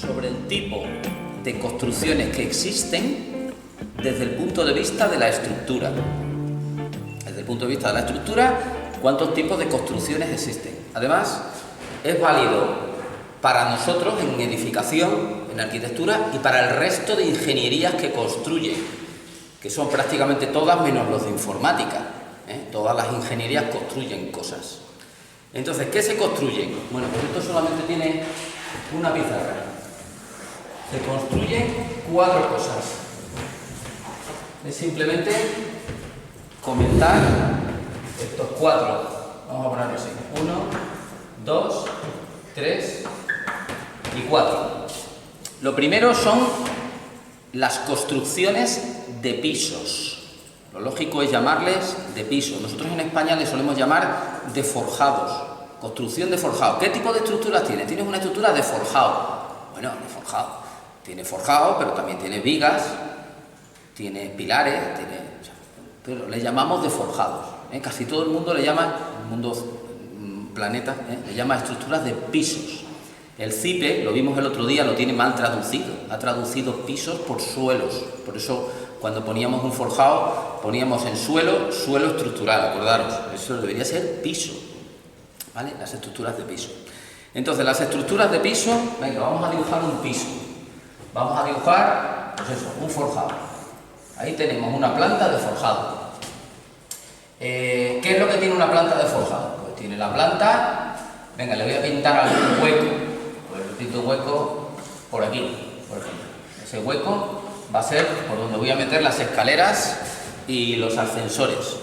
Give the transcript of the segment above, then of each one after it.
sobre el tipo de construcciones que existen desde el punto de vista de la estructura. Desde el punto de vista de la estructura, ¿cuántos tipos de construcciones existen? Además, es válido para nosotros en edificación, en arquitectura y para el resto de ingenierías que construyen, que son prácticamente todas menos los de informática. Todas las ingenierías construyen cosas. Entonces, ¿qué se construyen? Bueno, pues esto solamente tiene una pizarra. Se construyen 4 cosas. Es simplemente comentar estos 4. Vamos a ponerlo así. 1, 2, 3 y 4. Lo primero son las construcciones de pisos. Lo lógico es llamarles de pisos. Nosotros en España les solemos llamar de forjados. Construcción de forjado. ¿Qué tipo de estructuras tiene? Tienes una estructura de forjado. Bueno, de forjado. Tiene forjado, pero también tiene vigas, tiene pilares, pero le llamamos de forjados. Casi todo el mundo le llama, el mundo planeta, le llama estructuras de pisos. El CIPE, lo vimos el otro día, lo tiene mal traducido. Ha traducido pisos por suelos. Por eso, cuando poníamos un forjado, poníamos en suelo, suelo estructural, acordaros. Eso debería ser piso, ¿vale? Las estructuras de piso. Entonces, las estructuras de piso, venga, vamos a dibujar un piso. Vamos a dibujar, pues eso, un forjado. Ahí tenemos una planta de forjado. ¿Qué es lo que tiene una planta de forjado? Pues tiene la planta, venga, le voy a pintar algún hueco. Pues le pinto un hueco por aquí, por ejemplo. Ese hueco va a ser por donde voy a meter las escaleras y los ascensores.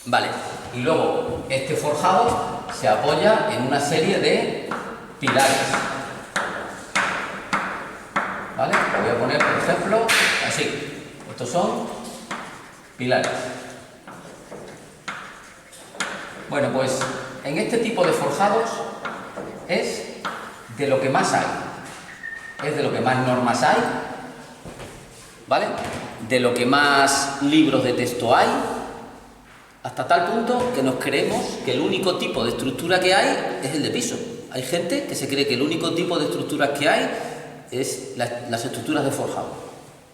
Vale, y luego este forjado se apoya en una serie de pilares. ¿Vale? Lo voy a poner, por ejemplo, así. Estos son pilares. Bueno, pues en este tipo de forjados es de lo que más hay. Es de lo que más normas hay, ¿vale? De lo que más libros de texto hay, hasta tal punto que nos creemos que el único tipo de estructura que hay es el de piso. Hay gente que se cree que el único tipo de estructuras que hay es las estructuras de forjado.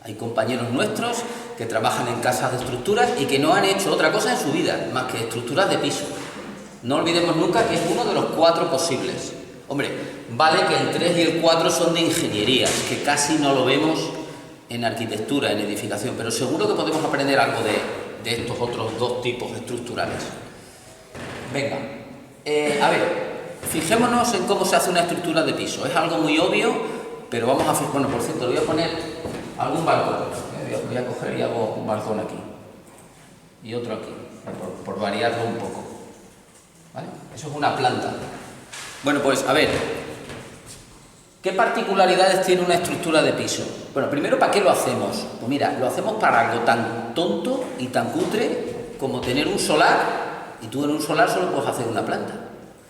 Hay compañeros nuestros que trabajan en casas de estructuras y que no han hecho otra cosa en su vida más que estructuras de piso. No olvidemos nunca que es uno de los 4 posibles. Hombre, vale que el 3 y el 4 son de ingenierías, que casi no lo vemos en arquitectura, en edificación, pero seguro que podemos aprender algo de estos otros 2 tipos estructurales. Venga, a ver, fijémonos en cómo se hace una estructura de piso. Es algo muy obvio, pero vamos a fijar. Bueno, por cierto, le voy a poner algún balcón. Voy a coger y hago un balcón aquí y otro aquí, por variarlo un poco. ¿Vale? Eso es una planta. Bueno, pues a ver, ¿qué particularidades tiene una estructura de piso? Bueno, primero, ¿para qué lo hacemos? Pues mira, lo hacemos para algo tan tonto y tan cutre como tener un solar, y tú en un solar solo puedes hacer una planta.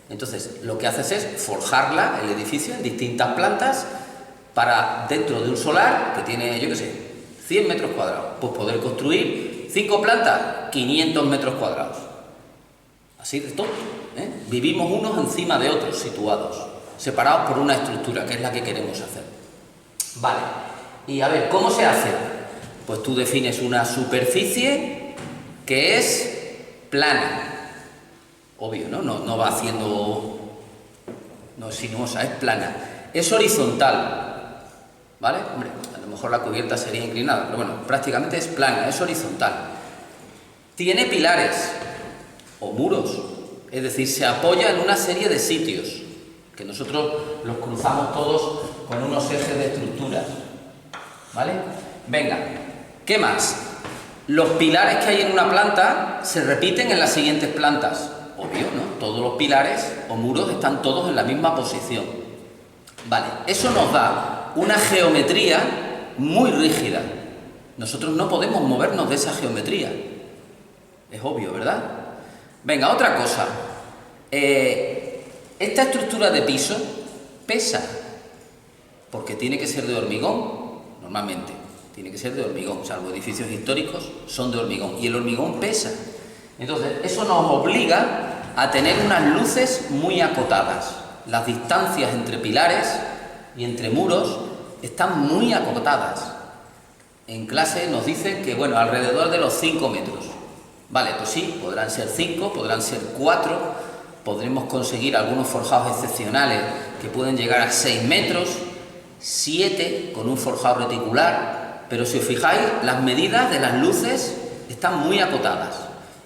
Entonces, lo que haces es forjarla, el edificio, en distintas plantas, para dentro de un solar que tiene, yo qué sé, 100 metros cuadrados, pues poder construir 5 plantas, 500 metros cuadrados. Así de tonto, ¿eh? Vivimos unos encima de otros, situados, separados por una estructura, que es la que queremos hacer. Vale, y a ver, ¿cómo se hace? Pues tú defines una superficie que es plana. Obvio, ¿no? No va haciendo... No es sinuosa, es plana. Es horizontal. ¿Vale? Hombre, a lo mejor la cubierta sería inclinada, pero bueno, prácticamente es plana, es horizontal. Tiene pilares o muros, es decir, se apoya en una serie de sitios, que nosotros los cruzamos todos con unos ejes de estructuras. ¿Vale? Venga, ¿qué más? Los pilares que hay en una planta se repiten en las siguientes plantas. Obvio, ¿no? Todos los pilares o muros están todos en la misma posición. Vale, eso nos da una geometría muy rígida. Nosotros no podemos movernos de esa geometría. Es obvio, ¿verdad? Venga, otra cosa. Esta estructura de piso pesa, porque tiene que ser de hormigón, normalmente. Tiene que ser de hormigón, salvo edificios históricos, son de hormigón. Y el hormigón pesa. Entonces, eso nos obliga a tener unas luces muy acotadas. Las distancias entre pilares y entre muros están muy acotadas. En clase nos dicen que, bueno, alrededor de los 5 metros. Vale, pues sí, podrán ser 5, podrán ser 4, podremos conseguir algunos forjados excepcionales que pueden llegar a 6 metros, 7 con un forjado reticular, pero si os fijáis, las medidas de las luces están muy acotadas,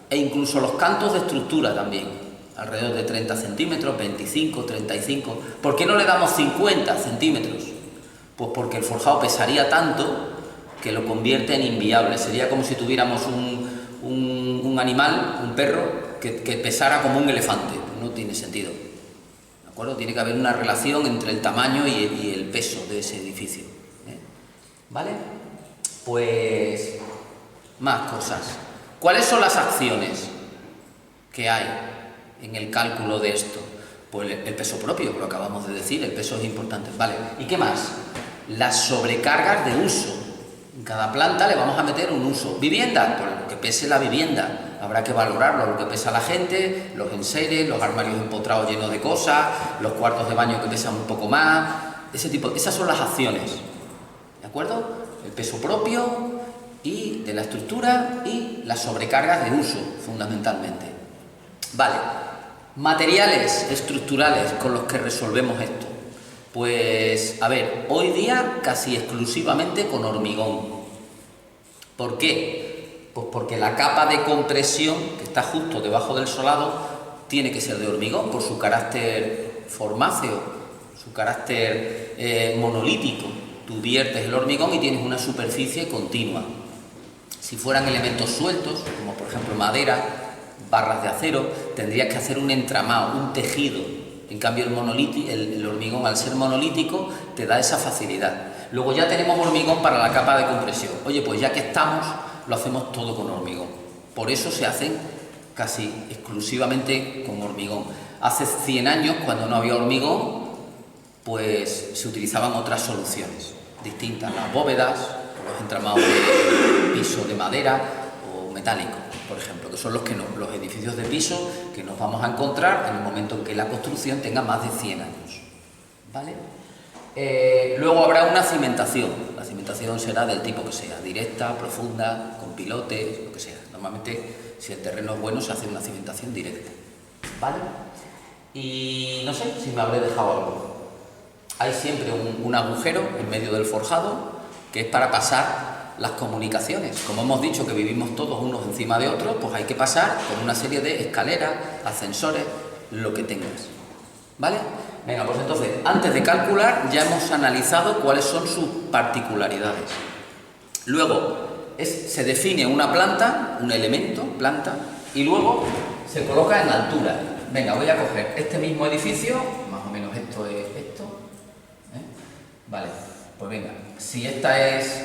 e incluso los cantos de estructura también, alrededor de 30 centímetros, 25, 35. ¿Por qué no le damos 50 centímetros? Pues porque el forjado pesaría tanto que lo convierte en inviable. Sería como si tuviéramos un animal, un perro, que pesara como un elefante. No tiene sentido. ¿De acuerdo? Tiene que haber una relación entre el tamaño y el peso de ese edificio. ¿Vale? Pues más cosas. ¿Cuáles son las acciones que hay en el cálculo de esto? Pues el peso propio, lo acabamos de decir, el peso es importante. Vale, ¿y qué más? Las sobrecargas de uso. En cada planta le vamos a meter un uso. Vivienda, pues lo que pese la vivienda. Habrá que valorarlo, lo que pesa la gente, los enseres, los armarios empotrados llenos de cosas, los cuartos de baño que pesan un poco más, esas son las acciones. ¿De acuerdo? El peso propio y de la estructura y las sobrecargas de uso, fundamentalmente. Vale, materiales estructurales con los que resolvemos esto. Pues, a ver, hoy día casi exclusivamente con hormigón. ¿Por qué? Pues porque la capa de compresión que está justo debajo del solado tiene que ser de hormigón por su carácter formáceo, su carácter monolítico. Tú viertes el hormigón y tienes una superficie continua. Si fueran elementos sueltos, como por ejemplo madera, barras de acero, tendrías que hacer un entramado, un tejido. En cambio el hormigón, al ser monolítico, te da esa facilidad. Luego ya tenemos hormigón para la capa de compresión. Oye, pues ya que estamos, lo hacemos todo con hormigón. Por eso se hacen casi exclusivamente con hormigón. Hace 100 años, cuando no había hormigón, pues se utilizaban otras soluciones distintas, las bóvedas, los entramados de piso de madera o metálico, por ejemplo, que son los edificios de piso que nos vamos a encontrar en el momento en que la construcción tenga más de 100 años. ¿Vale? Luego habrá una cimentación. La cimentación será del tipo que sea, directa, profunda, con pilotes, lo que sea. Normalmente, si el terreno es bueno, se hace una cimentación directa. ¿Vale? Y no sé si me habré dejado algo. Hay siempre un agujero en medio del forjado que es para pasar las comunicaciones. Como hemos dicho que vivimos todos unos encima de otros, pues hay que pasar por una serie de escaleras, ascensores, lo que tengas. ¿Vale? Venga, pues entonces, antes de calcular, ya hemos analizado cuáles son sus particularidades. Luego, se define una planta, un elemento, planta, y luego se coloca en altura. Venga, voy a coger este mismo edificio, más o menos esto es esto. Vale, pues venga, si esta es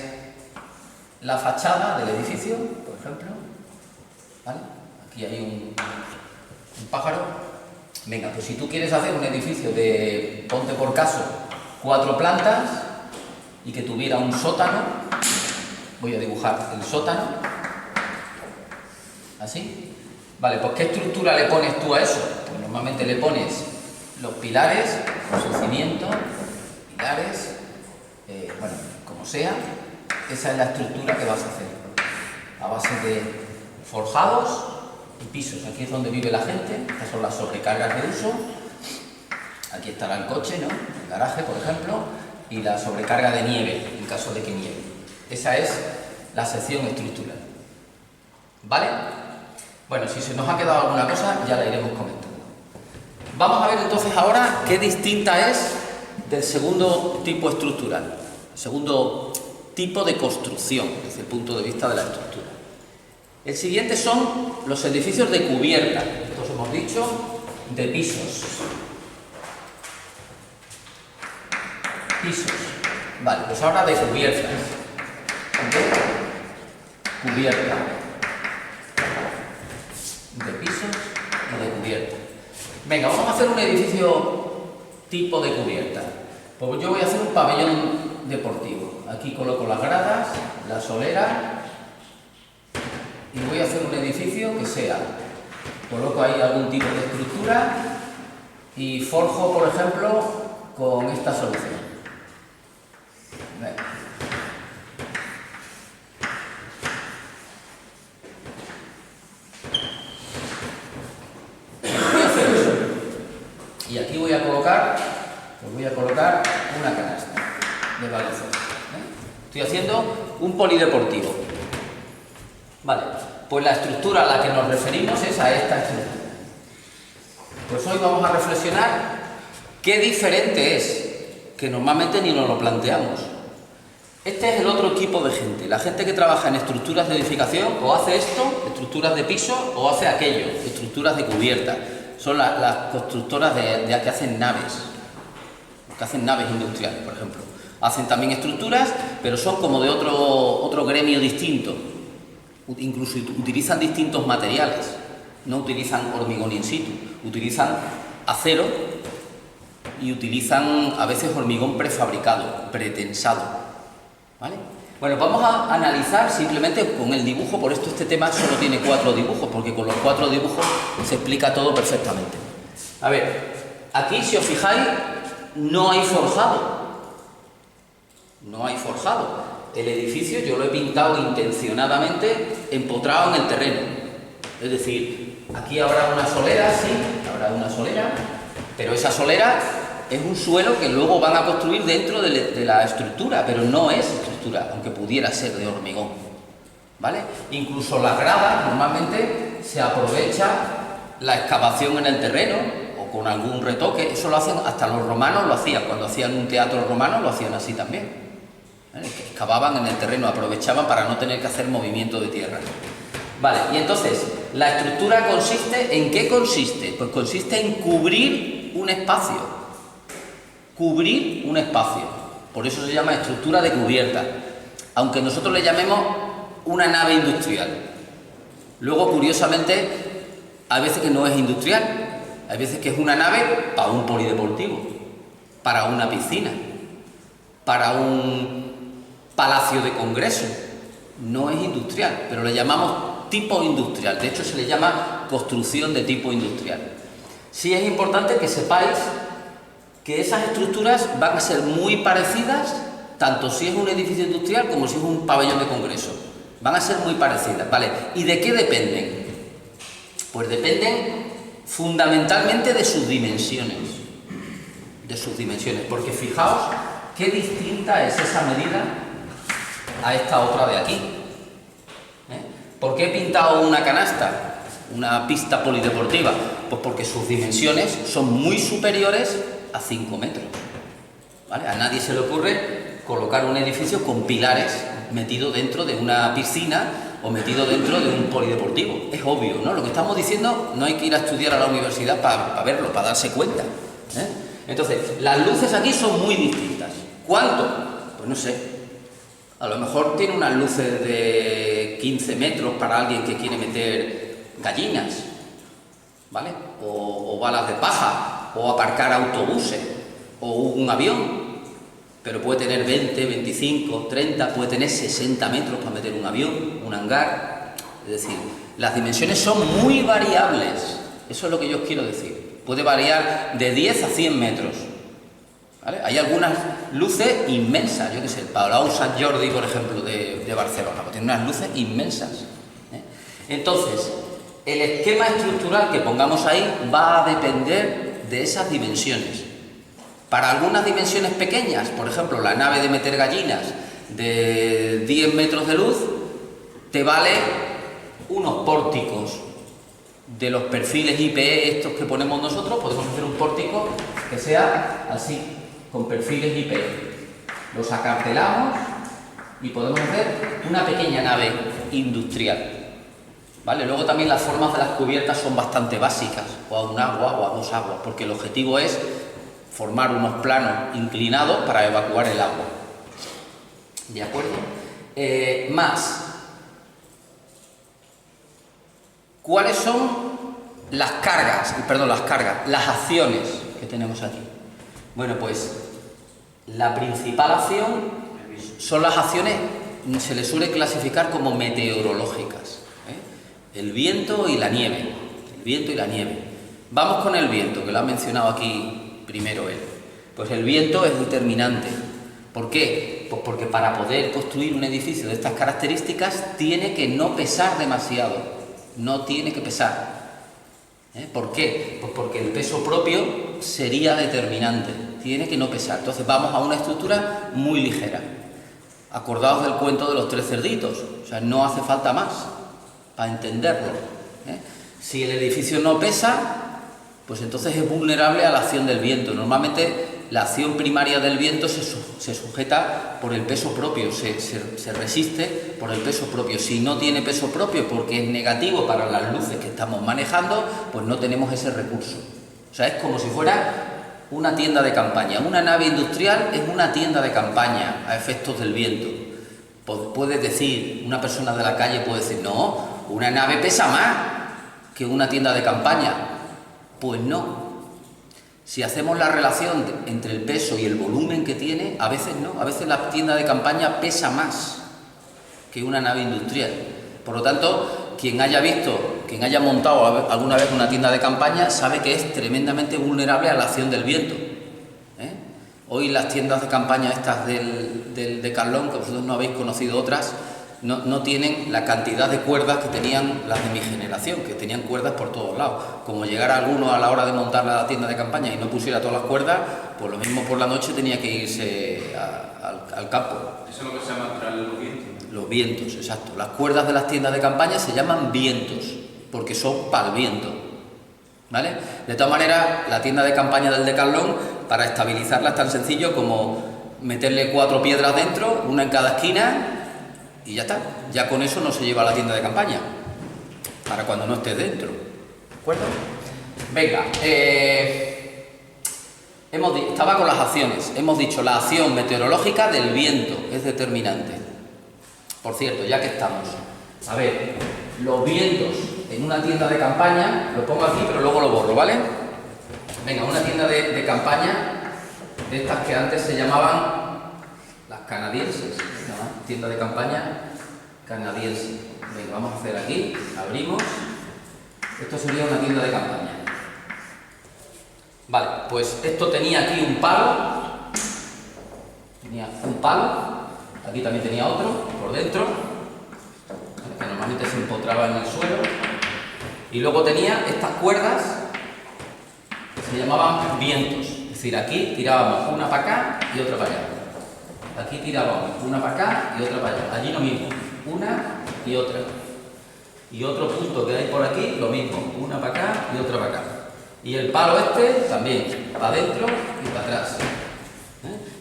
la fachada del edificio, por ejemplo, ¿vale? Aquí hay un pájaro. Venga, pues si tú quieres hacer un edificio de, ponte por caso, 4 plantas y que tuviera un sótano, voy a dibujar el sótano, así. Vale, pues ¿qué estructura le pones tú a eso? Pues normalmente le pones los pilares, con su cimiento, pilares, bueno, como sea, esa es la estructura que vas a hacer, a base de forjados y pisos. Aquí es donde vive la gente, estas son las sobrecargas de uso, aquí estará el coche, ¿no? El garaje, por ejemplo, y la sobrecarga de nieve, en caso de que nieve. Esa es la sección estructural. ¿Vale? Bueno, si se nos ha quedado alguna cosa, ya la iremos comentando. Vamos a ver entonces ahora qué distinta es del segundo tipo estructural, el segundo tipo de construcción, desde el punto de vista de la estructura. El siguiente son los edificios de cubierta, estos hemos dicho, de pisos. Pisos. Vale, pues ahora de cubiertas. De cubierta. De pisos y de cubierta. Venga, vamos a hacer un edificio tipo de cubierta. Pues yo voy a hacer un pabellón deportivo. Aquí coloco las gradas, la solera y voy a hacer un edificio que sea, coloco ahí algún tipo de estructura y forjo, por ejemplo, con esta solución. colocar, una canasta de baloncesto. Estoy haciendo un polideportivo. Vale, pues la estructura a la que nos referimos es a esta estructura. Pues hoy vamos a reflexionar qué diferente es, que normalmente ni nos lo planteamos. Este es el otro tipo de gente, la gente que trabaja en estructuras de edificación, o hace esto, estructuras de piso, o hace aquello, estructuras de cubierta. Son las constructoras de que hacen naves, industriales, por ejemplo. Hacen también estructuras, pero son como de otro gremio distinto. Incluso utilizan distintos materiales. No utilizan hormigón in situ, utilizan acero y utilizan a veces hormigón prefabricado, pretensado. ¿Vale? Bueno, vamos a analizar simplemente con el dibujo, por esto este tema solo tiene 4 dibujos, porque con los 4 dibujos se explica todo perfectamente. A ver, aquí si os fijáis, no hay forjado. No hay forjado. El edificio yo lo he pintado intencionadamente empotrado en el terreno. Es decir, aquí habrá una solera, sí, habrá una solera, pero esa solera es un suelo que luego van a construir dentro de la estructura, pero no es estructura, aunque pudiera ser de hormigón, ¿vale? Incluso las gradas, normalmente se aprovecha la excavación en el terreno o con algún retoque. Eso lo hacen, hasta los romanos lo hacían, cuando hacían un teatro romano lo hacían así también, ¿vale? Excavaban en el terreno, aprovechaban para no tener que hacer movimiento de tierra. Vale, y entonces, ¿la estructura consiste en qué consiste? Pues consiste en cubrir un espacio. Cubrir un espacio, por eso se llama estructura de cubierta, aunque nosotros le llamemos una nave industrial. Luego, curiosamente, hay veces que no es industrial, hay veces que es una nave para un polideportivo, para una piscina, para un palacio de congreso. No es industrial, pero le llamamos tipo industrial, de hecho se le llama construcción de tipo industrial. Sí es importante que sepáis que esas estructuras van a ser muy parecidas, tanto si es un edificio industrial como si es un pabellón de congreso. Van a ser muy parecidas, ¿vale? ¿Y de qué dependen? Pues dependen fundamentalmente de sus dimensiones. Porque fijaos qué distinta es esa medida a esta otra de aquí. ¿Por qué he pintado una canasta, una pista polideportiva? Pues porque sus dimensiones son muy superiores a 5 metros. ¿Vale? A nadie se le ocurre colocar un edificio con pilares metido dentro de una piscina o metido dentro de un polideportivo. Es obvio, ¿no? Lo que estamos diciendo no hay que ir a estudiar a la universidad para verlo, para darse cuenta. Entonces, las luces aquí son muy distintas. ¿Cuánto? Pues no sé. A lo mejor tiene unas luces de 15 metros para alguien que quiere meter gallinas, ¿vale? O balas de paja, o aparcar autobuses, o un avión, pero puede tener 20, 25, 30, puede tener 60 metros para meter un avión, un hangar. Es decir, las dimensiones son muy variables, eso es lo que yo os quiero decir. Puede variar de 10 a 100 metros, ¿vale? Hay algunas luces inmensas, yo qué sé, el Palau Sant Jordi, por ejemplo, de Barcelona, pues tiene unas luces inmensas. Entonces, el esquema estructural que pongamos ahí va a depender de esas dimensiones. Para algunas dimensiones pequeñas, por ejemplo, la nave de meter gallinas de 10 metros de luz, te vale unos pórticos de los perfiles IPE estos que ponemos nosotros. Podemos hacer un pórtico que sea así, con perfiles IPE. Los acartelamos y podemos hacer una pequeña nave industrial. ¿Vale? Luego también las formas de las cubiertas son bastante básicas, o a un agua o a 2 aguas, porque el objetivo es formar unos planos inclinados para evacuar el agua. ¿De acuerdo? ¿Cuáles son las acciones que tenemos aquí? Bueno, pues la principal acción son las acciones, se les suele clasificar como meteorológicas. El viento y la nieve. Vamos con el viento, que lo ha mencionado aquí primero él. Pues el viento es determinante. ¿Por qué? Pues porque para poder construir un edificio de estas características tiene que no pesar demasiado. No tiene que pesar. ¿Por qué? Pues porque el peso propio sería determinante, tiene que no pesar. Entonces vamos a una estructura muy ligera. Acordaos del cuento de los 3 cerditos, o sea, no hace falta más para entenderlo. Si el edificio no pesa, pues entonces es vulnerable a la acción del viento. Normalmente la acción primaria del viento se sujeta por el peso propio, se resiste por el peso propio. Si no tiene peso propio porque es negativo para las luces que estamos manejando, pues no tenemos ese recurso. O sea, es como si fuera una tienda de campaña. Una nave industrial es una tienda de campaña a efectos del viento. Puedes decir, una persona de la calle puede decir, no, una nave pesa más que una tienda de campaña. Pues no. Si hacemos la relación entre el peso y el volumen que tiene, a veces no, a veces la tienda de campaña pesa más que una nave industrial. Por lo tanto, quien haya montado alguna vez una tienda de campaña sabe que es tremendamente vulnerable a la acción del viento. Hoy las tiendas de campaña estas del Decathlon, que vosotros no habéis conocido otras, no tienen la cantidad de cuerdas que tenían las de mi generación, que tenían cuerdas por todos lados. Como llegara alguno a la hora de montar la tienda de campaña y no pusiera todas las cuerdas, pues lo mismo por la noche tenía que irse al campo. Eso es lo que se llama traer los vientos. Los vientos, exacto. Las cuerdas de las tiendas de campaña se llaman vientos, porque son para el viento. ¿Vale? De todas maneras, la tienda de campaña del Decathlon, para estabilizarla es tan sencillo como meterle 4 piedras dentro, una en cada esquina, y ya está. Ya con eso no se lleva a la tienda de campaña, para cuando no estés dentro. ¿De acuerdo? Venga, estaba con las acciones. Hemos dicho, la acción meteorológica del viento es determinante. Por cierto, ya que estamos, a ver, los vientos en una tienda de campaña, lo pongo aquí pero luego lo borro, ¿vale? Venga, una tienda de campaña, de estas que antes se llamaban las canadienses, ¿no? Tienda de campaña canadiense. Venga, vamos a hacer aquí, abrimos. Esto sería una tienda de campaña. Vale, pues esto tenía aquí un palo. Aquí también tenía otro, por dentro, que normalmente se empotraba en el suelo. Y luego tenía estas cuerdas que se llamaban vientos. Es decir, aquí tirábamos una para acá y otra para allá. Aquí tirábamos una para acá y otra para allá. Allí lo mismo, una y otra. Y otro punto que hay por aquí, lo mismo, una para acá y otra para acá. Y el palo este también, para adentro y para atrás.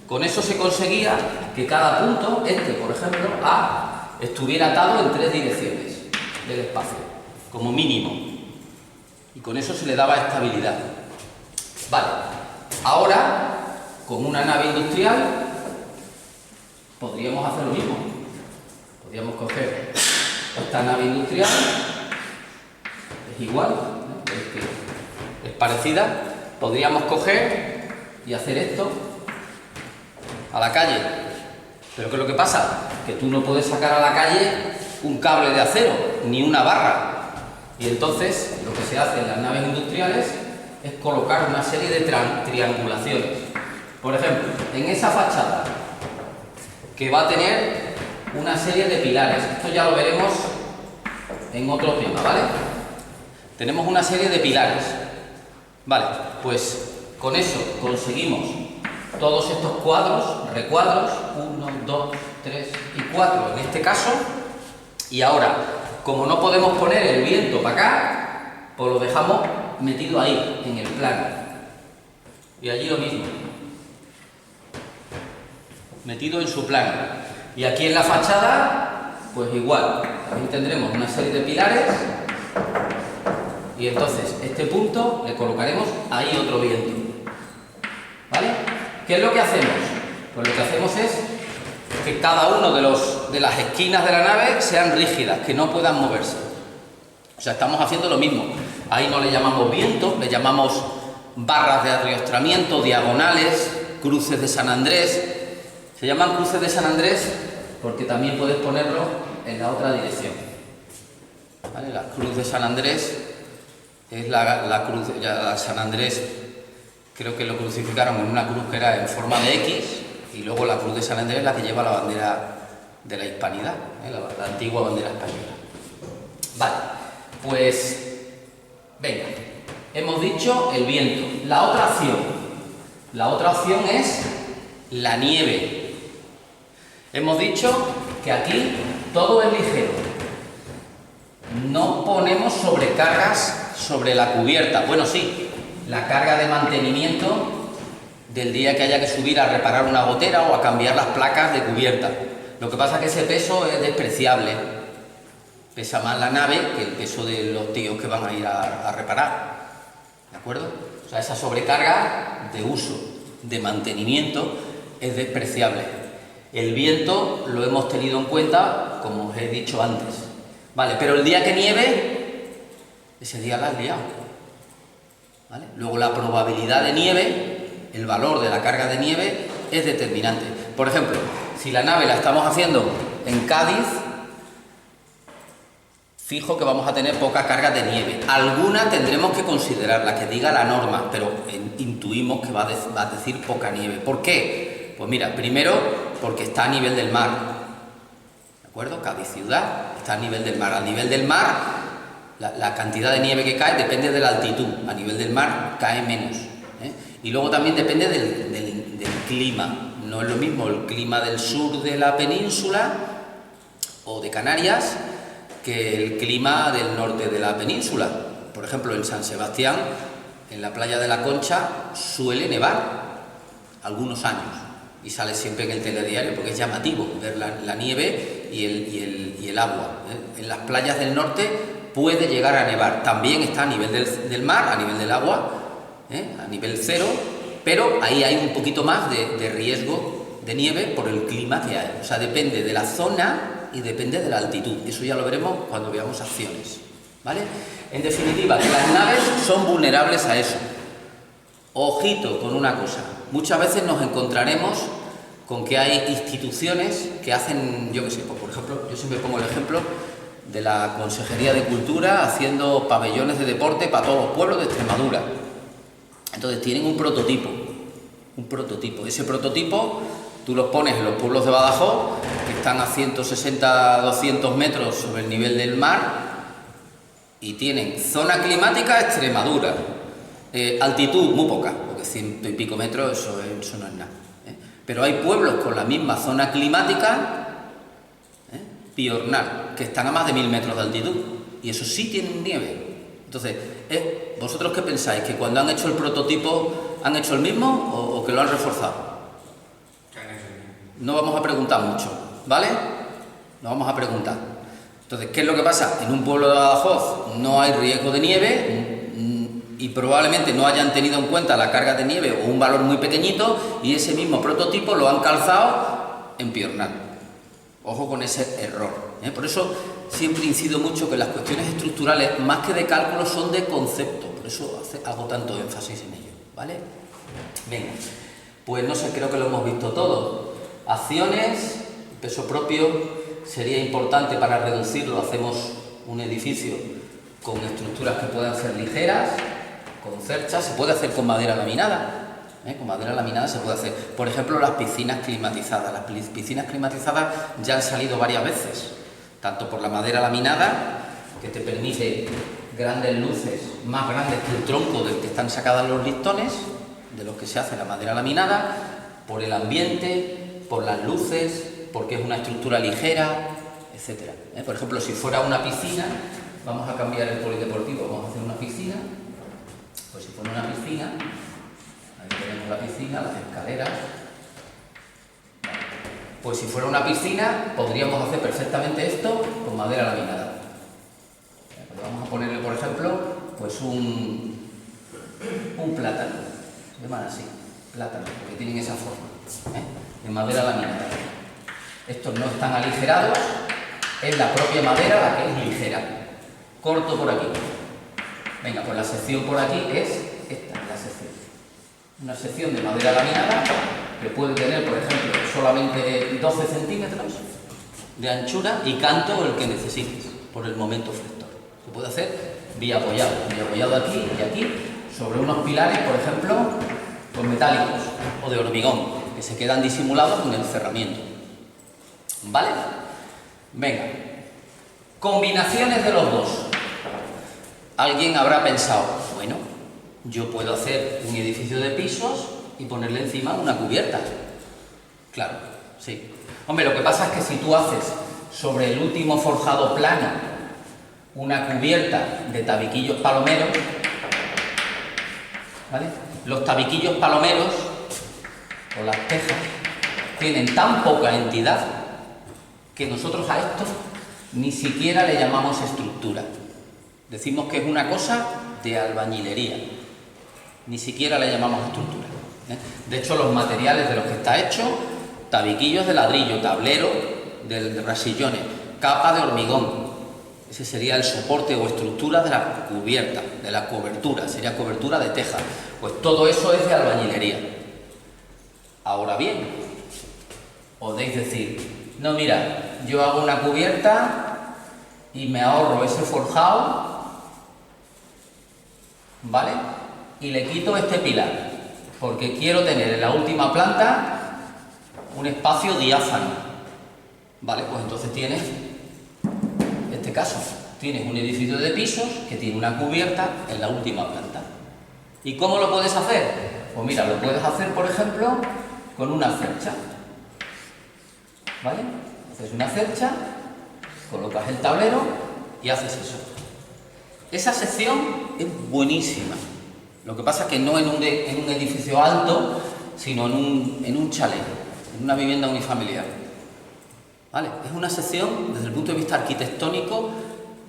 Con eso se conseguía que cada punto, por ejemplo, A, estuviera atado en 3 direcciones del espacio, como mínimo. Y con eso se le daba estabilidad. Vale, ahora, con una nave industrial, podríamos hacer lo mismo. Podríamos coger esta nave industrial, es igual, ¿no? Es parecida. Podríamos coger y hacer esto a la calle. Pero ¿qué es lo que pasa? Que tú no puedes sacar a la calle un cable de acero, ni una barra. Y entonces lo que se hace en las naves industriales es colocar una serie de triangulaciones. Por ejemplo, en esa fachada, que va a tener una serie de pilares. Esto ya lo veremos en otro tema, ¿vale? Tenemos una serie de pilares. Vale, pues con eso conseguimos todos estos cuadros, recuadros, 1, 2, 3 y 4 en este caso. Y ahora, como no podemos poner el viento para acá, pues lo dejamos metido ahí, en el plano. Y allí lo mismo, metido en su plano. Y aquí en la fachada, pues igual, también tendremos una serie de pilares. Y entonces, este punto le colocaremos ahí otro viento. ¿Vale? ¿Qué es lo que hacemos? Pues lo que hacemos es que cada uno de las esquinas de la nave sean rígidas, que no puedan moverse. O sea, estamos haciendo lo mismo. Ahí no le llamamos viento, le llamamos barras de arriostramiento, diagonales, cruces de San Andrés. Se llaman cruces de San Andrés porque también puedes ponerlo en la otra dirección. ¿Vale? La cruz de San Andrés es la cruz, ya San Andrés creo que lo crucificaron en una cruz que era en forma de X, y luego la cruz de San Andrés es la que lleva la bandera de la hispanidad, la antigua bandera española. Vale, pues venga, Hemos dicho el viento. La otra opción es la nieve. Hemos dicho que aquí todo es ligero. No ponemos sobrecargas sobre la cubierta. Bueno, sí, la carga de mantenimiento del día que haya que subir a reparar una gotera o a cambiar las placas de cubierta. Lo que pasa es que ese peso es despreciable. Pesa más la nave que el peso de los tíos que van a ir a reparar. ¿De acuerdo? O sea, esa sobrecarga de uso, de mantenimiento, es despreciable. El viento lo hemos tenido en cuenta, como os he dicho antes. Vale, pero el día que nieve, ese día la has liado. ¿Vale? Luego la probabilidad de nieve, el valor de la carga de nieve, es determinante. Por ejemplo, si la nave la estamos haciendo en Cádiz, fijo que vamos a tener poca carga de nieve. Alguna tendremos que considerar, la que diga la norma, pero intuimos que va a decir poca nieve. ¿Por qué? Pues mira, primero porque está a nivel del mar. ¿De acuerdo? Cádiz ciudad está a nivel del mar. A nivel del mar, la cantidad de nieve que cae depende de la altitud. A nivel del mar cae menos. Y luego también depende del clima. No es lo mismo el clima del sur de la península o de Canarias que el clima del norte de la península. Por ejemplo, en San Sebastián, en la playa de la Concha, suele nevar algunos años y sale siempre en el telediario porque es llamativo ver la nieve y el agua. En las playas del norte puede llegar a nevar. También está a nivel del mar, a nivel del agua, a nivel cero, pero ahí hay un poquito más de riesgo de nieve por el clima que hay. O sea, depende de la zona y depende de la altitud. Eso ya lo veremos cuando veamos acciones, ¿vale? En definitiva, que las naves son vulnerables a eso. Ojito con una cosa. Muchas veces nos encontraremos con que hay instituciones que hacen, yo qué sé, por ejemplo, yo siempre pongo el ejemplo de la Consejería de Cultura haciendo pabellones de deporte para todos los pueblos de Extremadura. Entonces tienen un prototipo. Ese prototipo tú los pones en los pueblos de Badajoz, que están a 160, 200 metros sobre el nivel del mar, y tienen zona climática Extremadura, altitud muy poca, porque 100 y pico metros eso no es nada. Pero hay pueblos con la misma zona climática, Piornal, que están a más de 1000 metros de altitud, y eso sí tienen nieve. Entonces, ¿vosotros qué pensáis? ¿Que cuando han hecho el prototipo han hecho el mismo o que lo han reforzado? No vamos a preguntar mucho, ¿vale? No vamos a preguntar. Entonces, ¿qué es lo que pasa? En un pueblo de Badajoz no hay riesgo de nieve y probablemente no hayan tenido en cuenta la carga de nieve o un valor muy pequeñito y ese mismo prototipo lo han calzado en Piornal. Ojo con ese error. Por eso siempre incido mucho que las cuestiones estructurales, más que de cálculo, son de concepto. Por eso hago tanto énfasis en ello, ¿vale? Venga, pues no sé, creo que lo hemos visto todo. Acciones, peso propio, sería importante para reducirlo. Hacemos un edificio con estructuras que puedan ser ligeras, con cerchas, se puede hacer con madera laminada. Con madera laminada se puede hacer. Por ejemplo, las piscinas climatizadas. Las piscinas climatizadas ya han salido varias veces, tanto por la madera laminada, que te permite grandes luces, más grandes que el tronco del que están sacadas los listones, de los que se hace la madera laminada, por el ambiente, por las luces, porque es una estructura ligera, etcétera. Por ejemplo, si fuera una piscina, vamos a cambiar el polideportivo, vamos a hacer una piscina, pues si fuera una piscina, ahí tenemos la piscina, las escaleras, pues si fuera una piscina, podríamos hacer perfectamente esto con madera laminada. Pues vamos a ponerle, por ejemplo, pues un plátano, se llaman así, plátano, porque tienen esa forma, en madera laminada. Estos no están aligerados, es la propia madera la que es ligera. Corto por aquí. Venga, pues la sección por aquí es esta, la sección. Una sección de madera laminada que puede tener, por ejemplo, solamente 12 centímetros de anchura y canto el que necesites por el momento flector. Se puede hacer vía apoyado aquí y aquí, sobre unos pilares, por ejemplo, pues metálicos o de hormigón, que se quedan disimulados con el cerramiento. ¿Vale? Venga. Combinaciones de los dos. Alguien habrá pensado, bueno, yo puedo hacer un edificio de pisos y ponerle encima una cubierta. Claro, sí. Hombre, lo que pasa es que si tú haces sobre el último forjado plano una cubierta de tabiquillos palomeros, ¿vale? Los tabiquillos palomeros o las tejas tienen tan poca entidad que nosotros a esto ni siquiera le llamamos estructura. Decimos que es una cosa de albañilería. Ni siquiera le llamamos estructura. De hecho, los materiales de los que está hecho, tabiquillos de ladrillo, tablero de rasillones, capa de hormigón. Ese sería el soporte o estructura de la cubierta, de la cobertura, sería cobertura de teja. Pues todo eso es de albañilería. Ahora bien, podéis decir, no, mira, yo hago una cubierta y me ahorro ese forjado, ¿vale? Y le quito este pilar, porque quiero tener en la última planta un espacio diáfano, ¿vale? Pues entonces tienes este caso, tienes un edificio de pisos que tiene una cubierta en la última planta. ¿Y cómo lo puedes hacer? Pues mira, lo puedes hacer, por ejemplo, con una cercha, ¿vale? Haces una cercha, colocas el tablero y haces eso. Esa sección es buenísima. Lo que pasa es que no en un edificio alto, sino en un chalet, en una vivienda unifamiliar. ¿Vale? Es una sección, desde el punto de vista arquitectónico,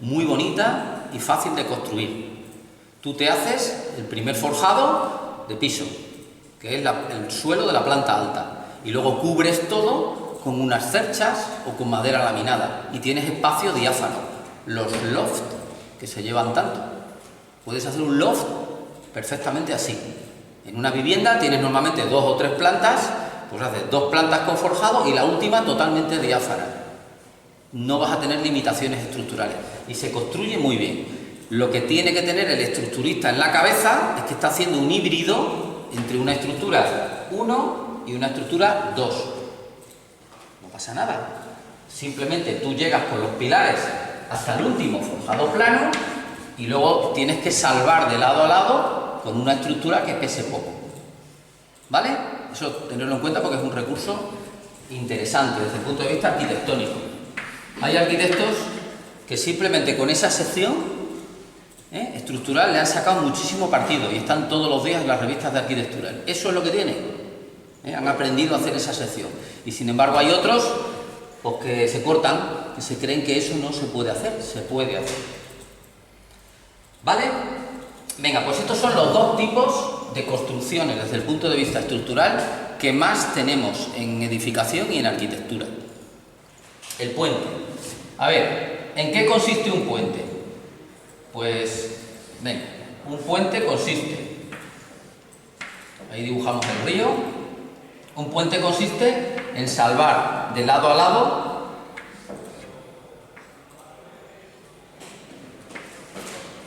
muy bonita y fácil de construir. Tú te haces el primer forjado de piso, que es el suelo de la planta alta, y luego cubres todo con unas cerchas o con madera laminada, y tienes espacio diáfano. Los loft, que se llevan tanto. Puedes hacer un loft perfectamente así. En una vivienda tienes normalmente 2 o 3 plantas, pues haces 2 plantas con forjado y la última totalmente diáfana. No vas a tener limitaciones estructurales y se construye muy bien. Lo que tiene que tener el estructurista en la cabeza es que está haciendo un híbrido entre una estructura 1 y una estructura 2. No pasa nada. Simplemente tú llegas con los pilares hasta el último forjado plano y luego tienes que salvar de lado a lado con una estructura que pese poco. ¿Vale? Eso tenerlo en cuenta porque es un recurso interesante desde el punto de vista arquitectónico. Hay arquitectos que simplemente con esa sección estructural le han sacado muchísimo partido y están todos los días en las revistas de arquitectura. Eso es lo que tienen. Han aprendido a hacer esa sección. Y sin embargo hay otros pues, que se cortan, que se creen que eso no se puede hacer. Se puede hacer. ¿Vale? Venga, pues estos son los 2 tipos de construcciones desde el punto de vista estructural que más tenemos en edificación y en arquitectura. El puente. A ver, ¿en qué consiste un puente? Pues, venga, un puente consiste, ahí dibujamos el río, un puente consiste en salvar de lado a lado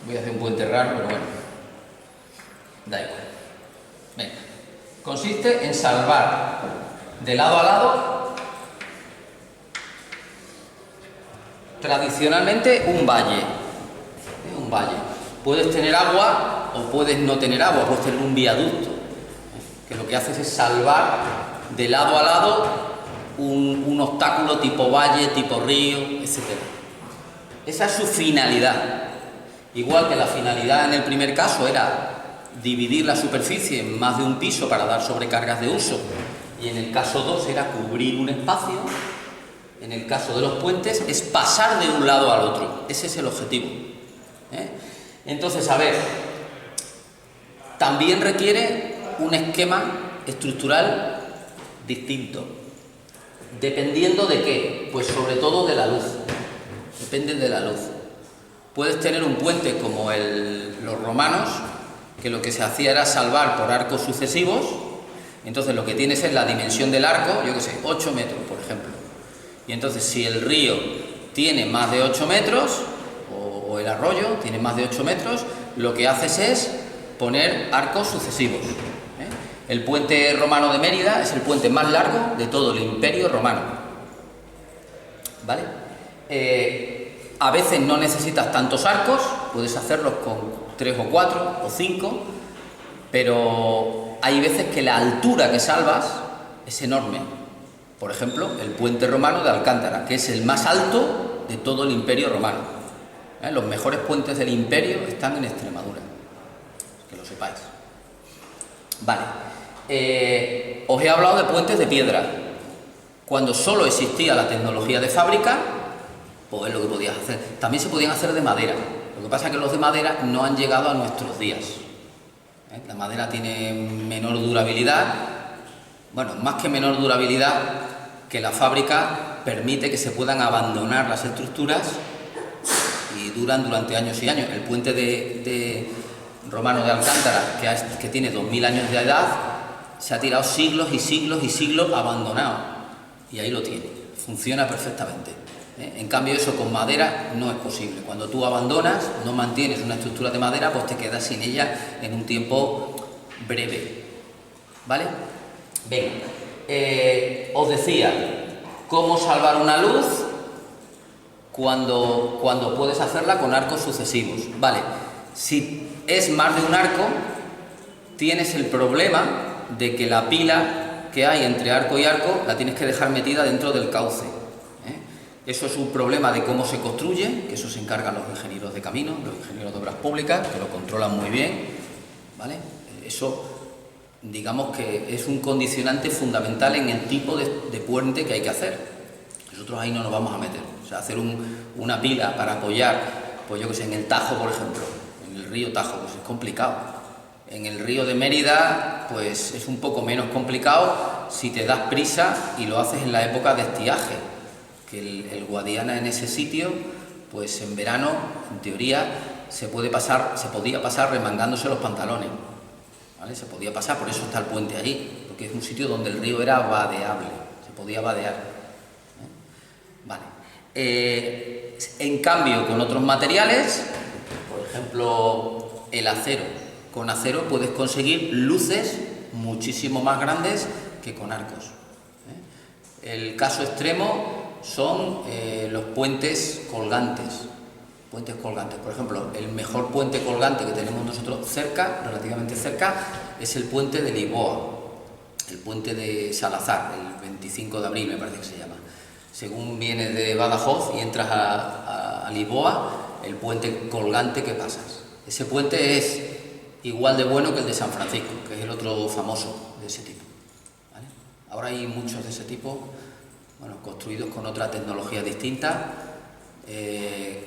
voy a hacer un puente raro, pero bueno, da igual. Venga. Consiste en salvar de lado a lado tradicionalmente un valle. Un valle. Puedes tener agua o puedes no tener agua, puedes tener un viaducto, que lo que haces es salvar de lado a lado un obstáculo tipo valle, tipo río, etc. Esa es su finalidad. Igual que la finalidad en el primer caso era dividir la superficie en más de un piso para dar sobrecargas de uso, y en el caso 2 era cubrir un espacio, en el caso de los puentes es pasar de un lado al otro. Ese es el objetivo. Entonces, a ver, también requiere un esquema estructural distinto. ¿Dependiendo de qué? Pues sobre todo de la luz. Depende de la luz. Puedes tener un puente como los romanos, que lo que se hacía era salvar por arcos sucesivos. Entonces lo que tienes es la dimensión del arco, yo qué sé, 8 metros, por ejemplo. Y entonces si el río tiene más de 8 metros, o el arroyo tiene más de 8 metros, lo que haces es poner arcos sucesivos. El puente romano de Mérida es el puente más largo de todo el Imperio Romano. ¿Vale? A veces no necesitas tantos arcos, puedes hacerlos con 3 o 4 o 5, pero hay veces que la altura que salvas es enorme. Por ejemplo, el puente romano de Alcántara, que es el más alto de todo el Imperio Romano. Los mejores puentes del Imperio están en Extremadura, que lo sepáis. Vale, os he hablado de puentes de piedra. Cuando solo existía la tecnología de fábrica, pues es lo que podías hacer. También se podían hacer de madera. Lo que pasa es que los de madera no han llegado a nuestros días. La madera tiene menor durabilidad, bueno, más que menor durabilidad, que la fábrica permite que se puedan abandonar las estructuras y duran durante años y años. El puente de romano de Alcántara, que tiene 2000 años de edad, se ha tirado siglos y siglos y siglos abandonado, y ahí lo tiene, funciona perfectamente. En cambio, eso con madera no es posible. Cuando tú abandonas, no mantienes una estructura de madera, pues te quedas sin ella en un tiempo breve. ¿Vale? Venga, os decía, cómo salvar una luz cuando puedes hacerla con arcos sucesivos. Vale, si es más de un arco, tienes el problema de que la pila que hay entre arco y arco la tienes que dejar metida dentro del cauce. Eso es un problema de cómo se construye, que eso se encargan los ingenieros de camino, los ingenieros de obras públicas, que lo controlan muy bien, ¿vale? Eso, digamos que es un condicionante fundamental en el tipo de puente que hay que hacer. Nosotros ahí no nos vamos a meter. O sea, hacer una pila para apoyar, pues yo que sé, en el Tajo, por ejemplo, en el río Tajo, pues es complicado. En el río de Mérida, pues es un poco menos complicado si te das prisa y lo haces en la época de estiaje. Que el Guadiana en ese sitio, pues en verano, en teoría, se podía pasar remangándose los pantalones, ¿vale? Se podía pasar, por eso está el puente allí, porque es un sitio donde el río era vadeable, se podía vadear. Vale. En cambio, con otros materiales, por ejemplo, el acero. Con acero puedes conseguir luces muchísimo más grandes que con arcos. El caso extremo son los puentes colgantes. Puentes colgantes, por ejemplo, el mejor puente colgante que tenemos nosotros cerca, relativamente cerca, es el puente de Lisboa, el puente de Salazar, el 25 de abril me parece que se llama. Según vienes de Badajoz y entras a Lisboa, el puente colgante que pasas. Ese puente es igual de bueno que el de San Francisco, que es el otro famoso de ese tipo, ¿vale? Ahora hay muchos de ese tipo, bueno, construidos con otra tecnología distinta,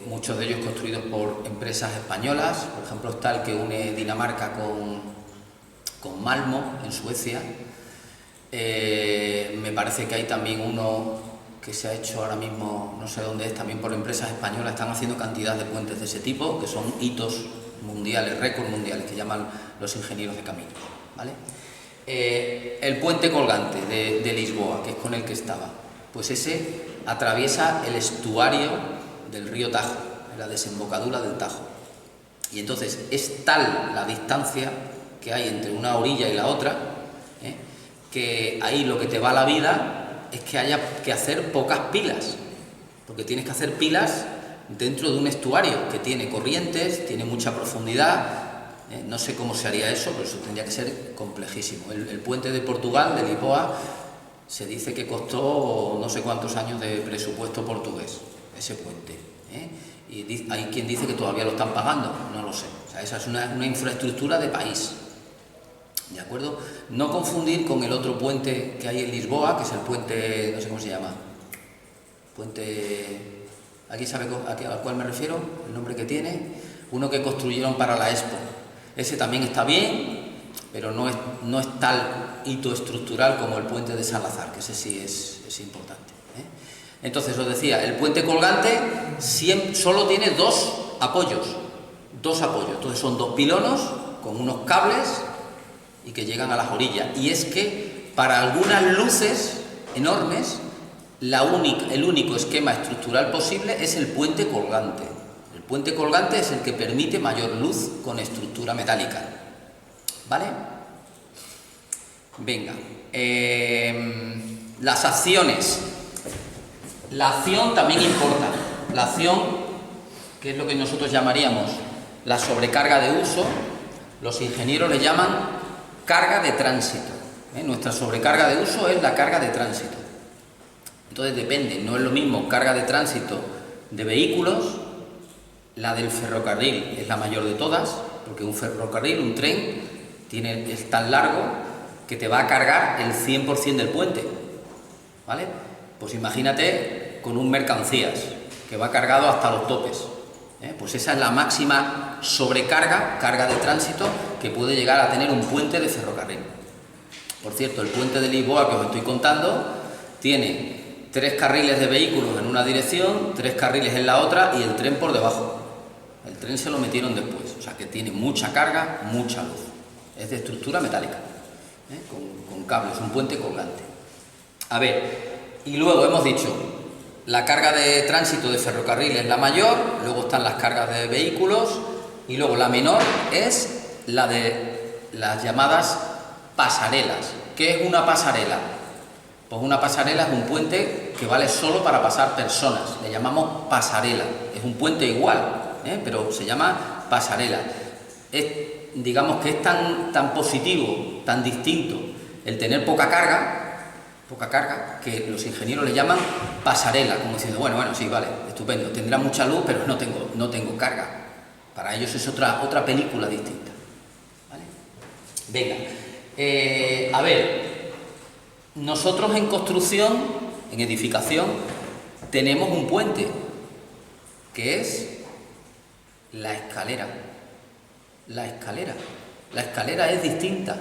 muchos de ellos construidos por empresas españolas. Por ejemplo, está el que une Dinamarca con Malmo, en Suecia. Me parece que hay también uno que se ha hecho ahora mismo, no sé dónde es, también por empresas españolas. Están haciendo cantidad de puentes de ese tipo, que son hitos mundiales, récords mundiales, que llaman los ingenieros de caminos, ¿vale? El puente colgante de Lisboa, que es con el que estaba, pues ese atraviesa el estuario del río Tajo, en la desembocadura del Tajo. Y entonces es tal la distancia que hay entre una orilla y la otra, que ahí lo que te va la vida es que haya que hacer pocas pilas, porque tienes que hacer pilas dentro de un estuario que tiene corrientes, tiene mucha profundidad. No sé cómo se haría eso, pero eso tendría que ser complejísimo. El puente de Portugal, de Lisboa, se dice que costó no sé cuántos años de presupuesto portugués, ese puente, y hay quien dice que todavía lo están pagando, no lo sé. O sea, esa es una infraestructura de país, ¿de acuerdo? No confundir con el otro puente que hay en Lisboa, que es el puente, no sé cómo se llama, puente, ¿aquí sabe a cuál me refiero? El nombre que tiene, uno que construyeron para la Expo. Ese también está bien, pero no es tal hito estructural como el puente de Salazar, que ese sí es importante. Entonces, os decía, el puente colgante solo tiene dos apoyos. Entonces son dos pilonos con unos cables y que llegan a las orillas. Y es que para algunas luces enormes, el único esquema estructural posible es el puente colgante. El puente colgante es el que permite mayor luz con estructura metálica, ¿vale? Venga, las acciones. La acción también importa. La acción, que es lo que nosotros llamaríamos la sobrecarga de uso, Los ingenieros le llaman carga de tránsito. Nuestra sobrecarga de uso es la carga de tránsito. Entonces depende, no es lo mismo carga de tránsito de vehículos, la del ferrocarril es la mayor de todas, porque un ferrocarril, un tren, es tan largo que te va a cargar el 100% del puente, ¿vale? Pues imagínate con un mercancías, que va cargado hasta los topes, pues esa es la máxima sobrecarga, carga de tránsito, que puede llegar a tener un puente de ferrocarril. Por cierto, el puente de Lisboa que os estoy contando tiene 3 carriles de vehículos en una dirección, 3 carriles en la otra y el tren por debajo. El tren se lo metieron después, o sea que tiene mucha carga, mucha luz. Es de estructura metálica, con cables, un puente colgante. A ver, y luego hemos dicho, la carga de tránsito de ferrocarril es la mayor, luego están las cargas de vehículos y luego la menor es la de las llamadas pasarelas. ¿Qué es una pasarela? Pues una pasarela es un puente que vale solo para pasar personas, le llamamos pasarela. Es un puente igual, pero se llama pasarela. Digamos que es tan positivo, tan distinto el tener poca carga, que los ingenieros le llaman pasarela, como diciendo, bueno, sí, vale, estupendo, tendrá mucha luz, pero no tengo carga. Para ellos es otra película distinta, ¿vale? Venga, a ver, nosotros en construcción, en edificación, tenemos un puente, que es la escalera. La escalera es distinta,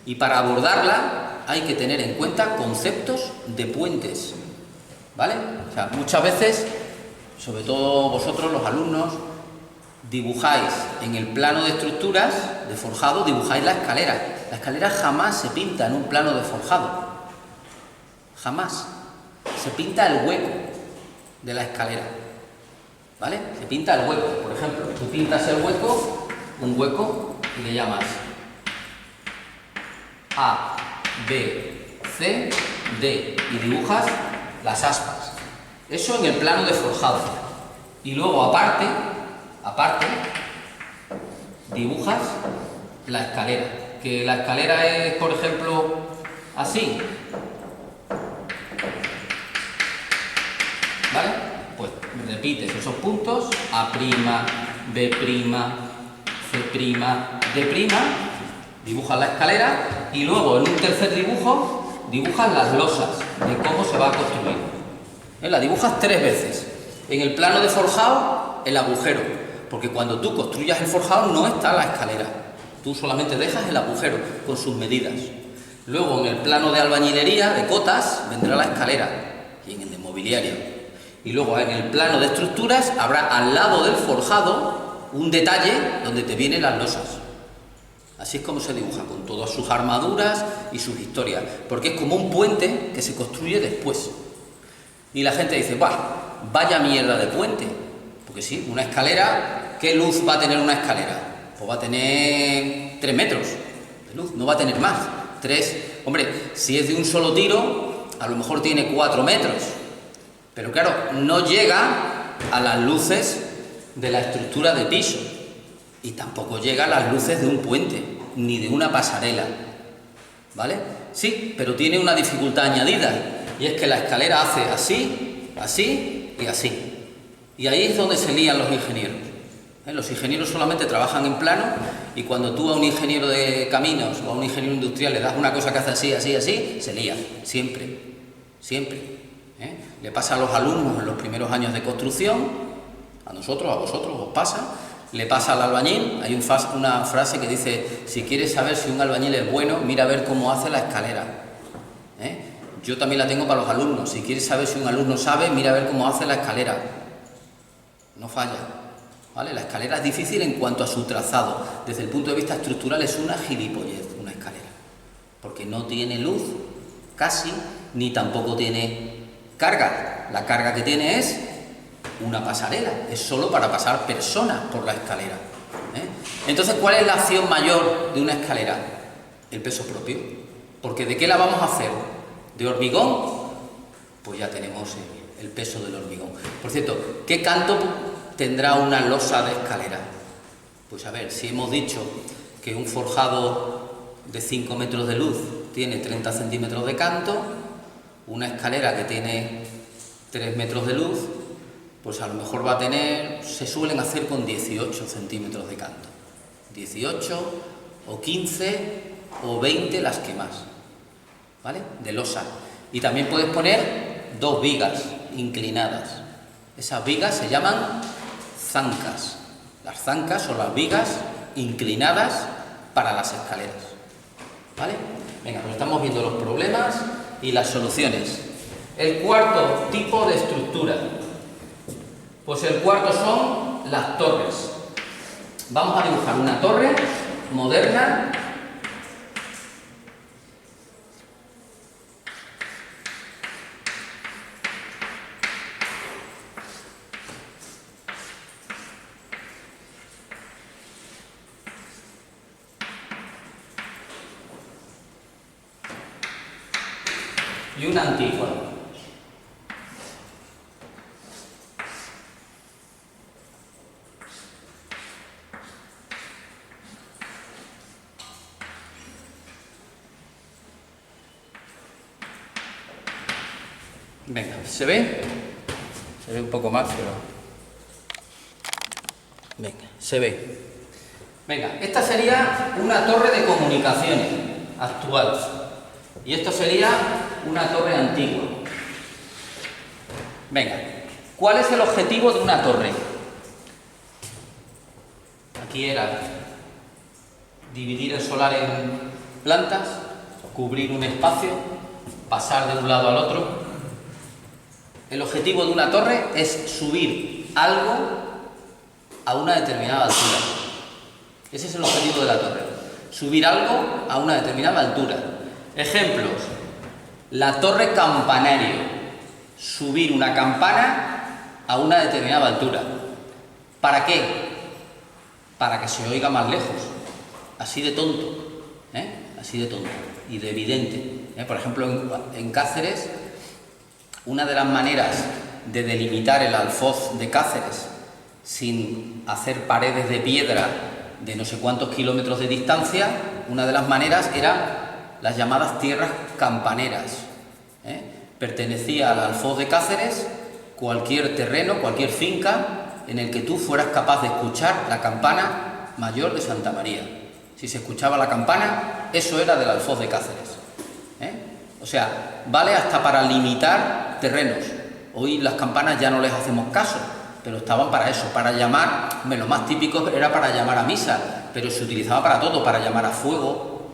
y para abordarla hay que tener en cuenta conceptos de puentes, ¿vale? O sea, muchas veces, sobre todo vosotros los alumnos, dibujáis en el plano de estructuras de forjado, dibujáis la escalera. La escalera jamás se pinta en un plano de forjado, jamás. Se pinta el hueco de la escalera, ¿vale? Se pinta el hueco. Por ejemplo, tú pintas el hueco, un hueco, y le llamas A, B, C, D, y dibujas las aspas. Eso en el plano de forjado. Y luego aparte, dibujas la escalera. Que la escalera es, por ejemplo, así, ¿vale? Pues repites esos puntos, A', B', C', D', dibujas la escalera y luego en un tercer dibujo dibujas las losas de cómo se va a construir. La dibujas 3 veces. En el plano de forjado, el agujero, porque cuando tú construyas el forjado no está la escalera, tú solamente dejas el agujero con sus medidas. Luego en el plano de albañilería, de cotas, vendrá la escalera, y en el de mobiliario. Y luego en el plano de estructuras habrá al lado del forjado un detalle donde te vienen las losas. Así es como se dibuja, con todas sus armaduras y sus historias, porque es como un puente que se construye después. Y la gente dice, vaya mierda de puente, porque sí, una escalera, ¿qué luz va a tener una escalera? Pues va a tener 3 metros de luz, no va a tener más. 3, hombre, si es de un solo tiro, a lo mejor tiene 4 metros, pero claro, no llega a las luces de la estructura de piso y tampoco llega a las luces de un puente ni de una pasarela, ¿vale? Sí, pero tiene una dificultad añadida, y es que la escalera hace así, así y así, y ahí es donde se lían los ingenieros. Los ingenieros solamente trabajan en plano, y cuando tú a un ingeniero de caminos o a un ingeniero industrial le das una cosa que hace así, así, así, se lía, siempre. Le pasa a los alumnos en los primeros años de construcción, a nosotros, a vosotros, os pasa, le pasa al albañil. Hay una frase que dice, si quieres saber si un albañil es bueno, mira a ver cómo hace la escalera. Yo también la tengo para los alumnos, si quieres saber si un alumno sabe, mira a ver cómo hace la escalera. No falla, ¿vale? La escalera es difícil en cuanto a su trazado. Desde el punto de vista estructural es una gilipollez, una escalera, porque no tiene luz, casi, ni tampoco tiene carga. La carga que tiene es una pasarela, es solo para pasar personas por la escalera. Entonces, ¿cuál es la acción mayor de una escalera? El peso propio. Porque ¿de qué la vamos a hacer? ¿De hormigón? Pues ya tenemos el peso del hormigón. Por cierto, ¿qué canto tendrá una losa de escalera? Pues a ver, si hemos dicho que un forjado de 5 metros de luz tiene 30 centímetros de canto, una escalera que tiene 3 metros de luz, pues a lo mejor va a tener, se suelen hacer con 18 centímetros de canto. 18 o 15 o 20 las que más, ¿vale? De losa. Y también puedes poner 2 vigas inclinadas. Esas vigas se llaman zancas. Las zancas son las vigas inclinadas para las escaleras, ¿vale? Venga, pues estamos viendo los problemas y las soluciones. El cuarto tipo de estructura, pues el cuarto son las torres. Vamos a dibujar una torre moderna y una antigua. Venga, ¿se ve? Se ve un poco más, pero... Venga, se ve. Venga, esta sería una torre de comunicaciones actual. Y esto sería una torre antigua. Venga, ¿cuál es el objetivo de una torre? Aquí era dividir el solar en plantas, cubrir un espacio, pasar de un lado al otro. El objetivo de una torre es subir algo a una determinada altura. Ese es el objetivo de la torre. Subir algo a una determinada altura. Ejemplos. La torre campanario. Subir una campana a una determinada altura. ¿Para qué? Para que se oiga más lejos. Así de tonto. Así de tonto. Y de evidente. Por ejemplo, en Cáceres, una de las maneras de delimitar el alfoz de Cáceres sin hacer paredes de piedra de no sé cuántos kilómetros de distancia, una de las maneras era las llamadas tierras campaneras. Pertenecía al alfoz de Cáceres cualquier terreno, cualquier finca en el que tú fueras capaz de escuchar la campana mayor de Santa María. Si se escuchaba la campana, eso era del alfoz de Cáceres. O sea, vale hasta para limitar terrenos. Hoy las campanas ya no les hacemos caso, pero estaban para eso, para llamar. Lo más típico era para llamar a misa, pero se utilizaba para todo, para llamar a fuego,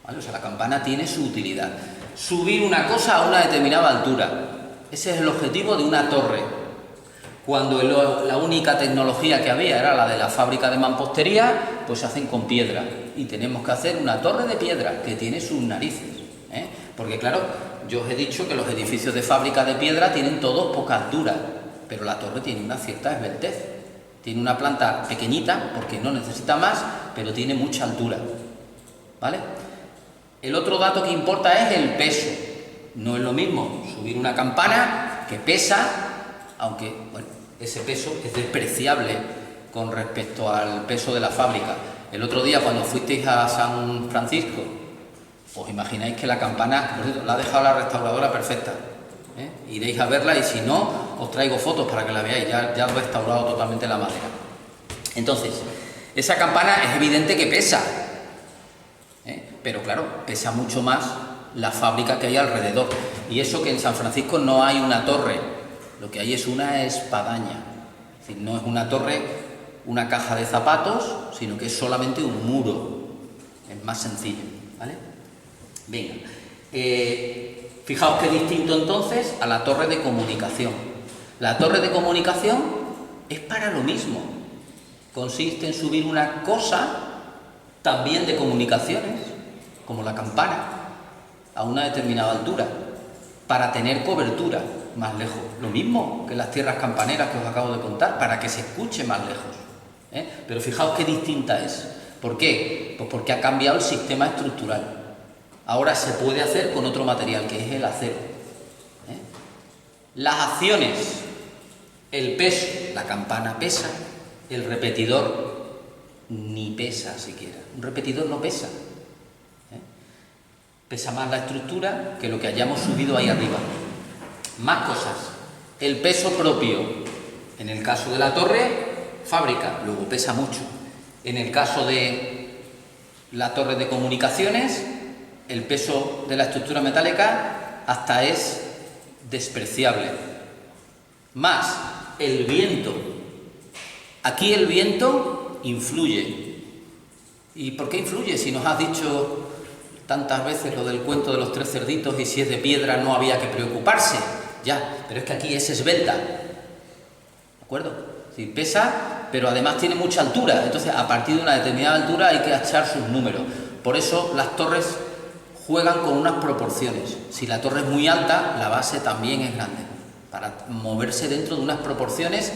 ¿vale? O sea, la campana tiene su utilidad. Subir una cosa a una determinada altura, ese es el objetivo de una torre. Cuando la única tecnología que había era la de la fábrica de mampostería, pues se hacen con piedra, y tenemos que hacer una torre de piedra que tiene sus narices, porque claro, yo os he dicho que los edificios de fábrica de piedra tienen todos poca altura, pero la torre tiene una cierta esbeltez. Tiene una planta pequeñita, porque no necesita más, pero tiene mucha altura, ¿vale? El otro dato que importa es el peso. No es lo mismo subir una campana, que pesa, aunque, bueno, ese peso es despreciable con respecto al peso de la fábrica. El otro día, cuando fuisteis a San Francisco, os imagináis que la campana, por cierto, la ha dejado la restauradora perfecta. Iréis a verla y si no, os traigo fotos para que la veáis. Ya he restaurado totalmente la madera. Entonces, esa campana es evidente que pesa, pero claro, pesa mucho más la fábrica que hay alrededor. Y eso que en San Francisco no hay una torre, lo que hay es una espadaña. Es decir, no es una torre, una caja de zapatos, sino que es solamente un muro. Es más sencillo, ¿vale? Venga, fijaos qué distinto entonces a la torre de comunicación. La torre de comunicación es para lo mismo. Consiste en subir una cosa también de comunicaciones, como la campana, a una determinada altura, para tener cobertura más lejos. Lo mismo que las tierras campaneras que os acabo de contar, para que se escuche más lejos. Pero fijaos qué distinta es. ¿Por qué? Pues porque ha cambiado el sistema estructural. Ahora se puede hacer con otro material, que es el acero. Las acciones, el peso, la campana pesa, el repetidor ni pesa siquiera. Un repetidor no pesa. Pesa más la estructura que lo que hayamos subido ahí arriba. Más cosas. El peso propio. En el caso de la torre, fábrica, luego pesa mucho. En el caso de la torre de comunicaciones, el peso de la estructura metálica hasta es despreciable. Más el viento. Aquí el viento influye. ¿Y por qué influye? Si nos has dicho tantas veces lo del cuento de los 3 cerditos y si es de piedra no había que preocuparse. Ya, pero es que aquí es esbelta. ¿De acuerdo? Sí, pesa, pero además tiene mucha altura. Entonces, a partir de una determinada altura hay que echar sus números. Por eso las torres juegan con unas proporciones. Si la torre es muy alta, la base también es grande. Para moverse dentro de unas proporciones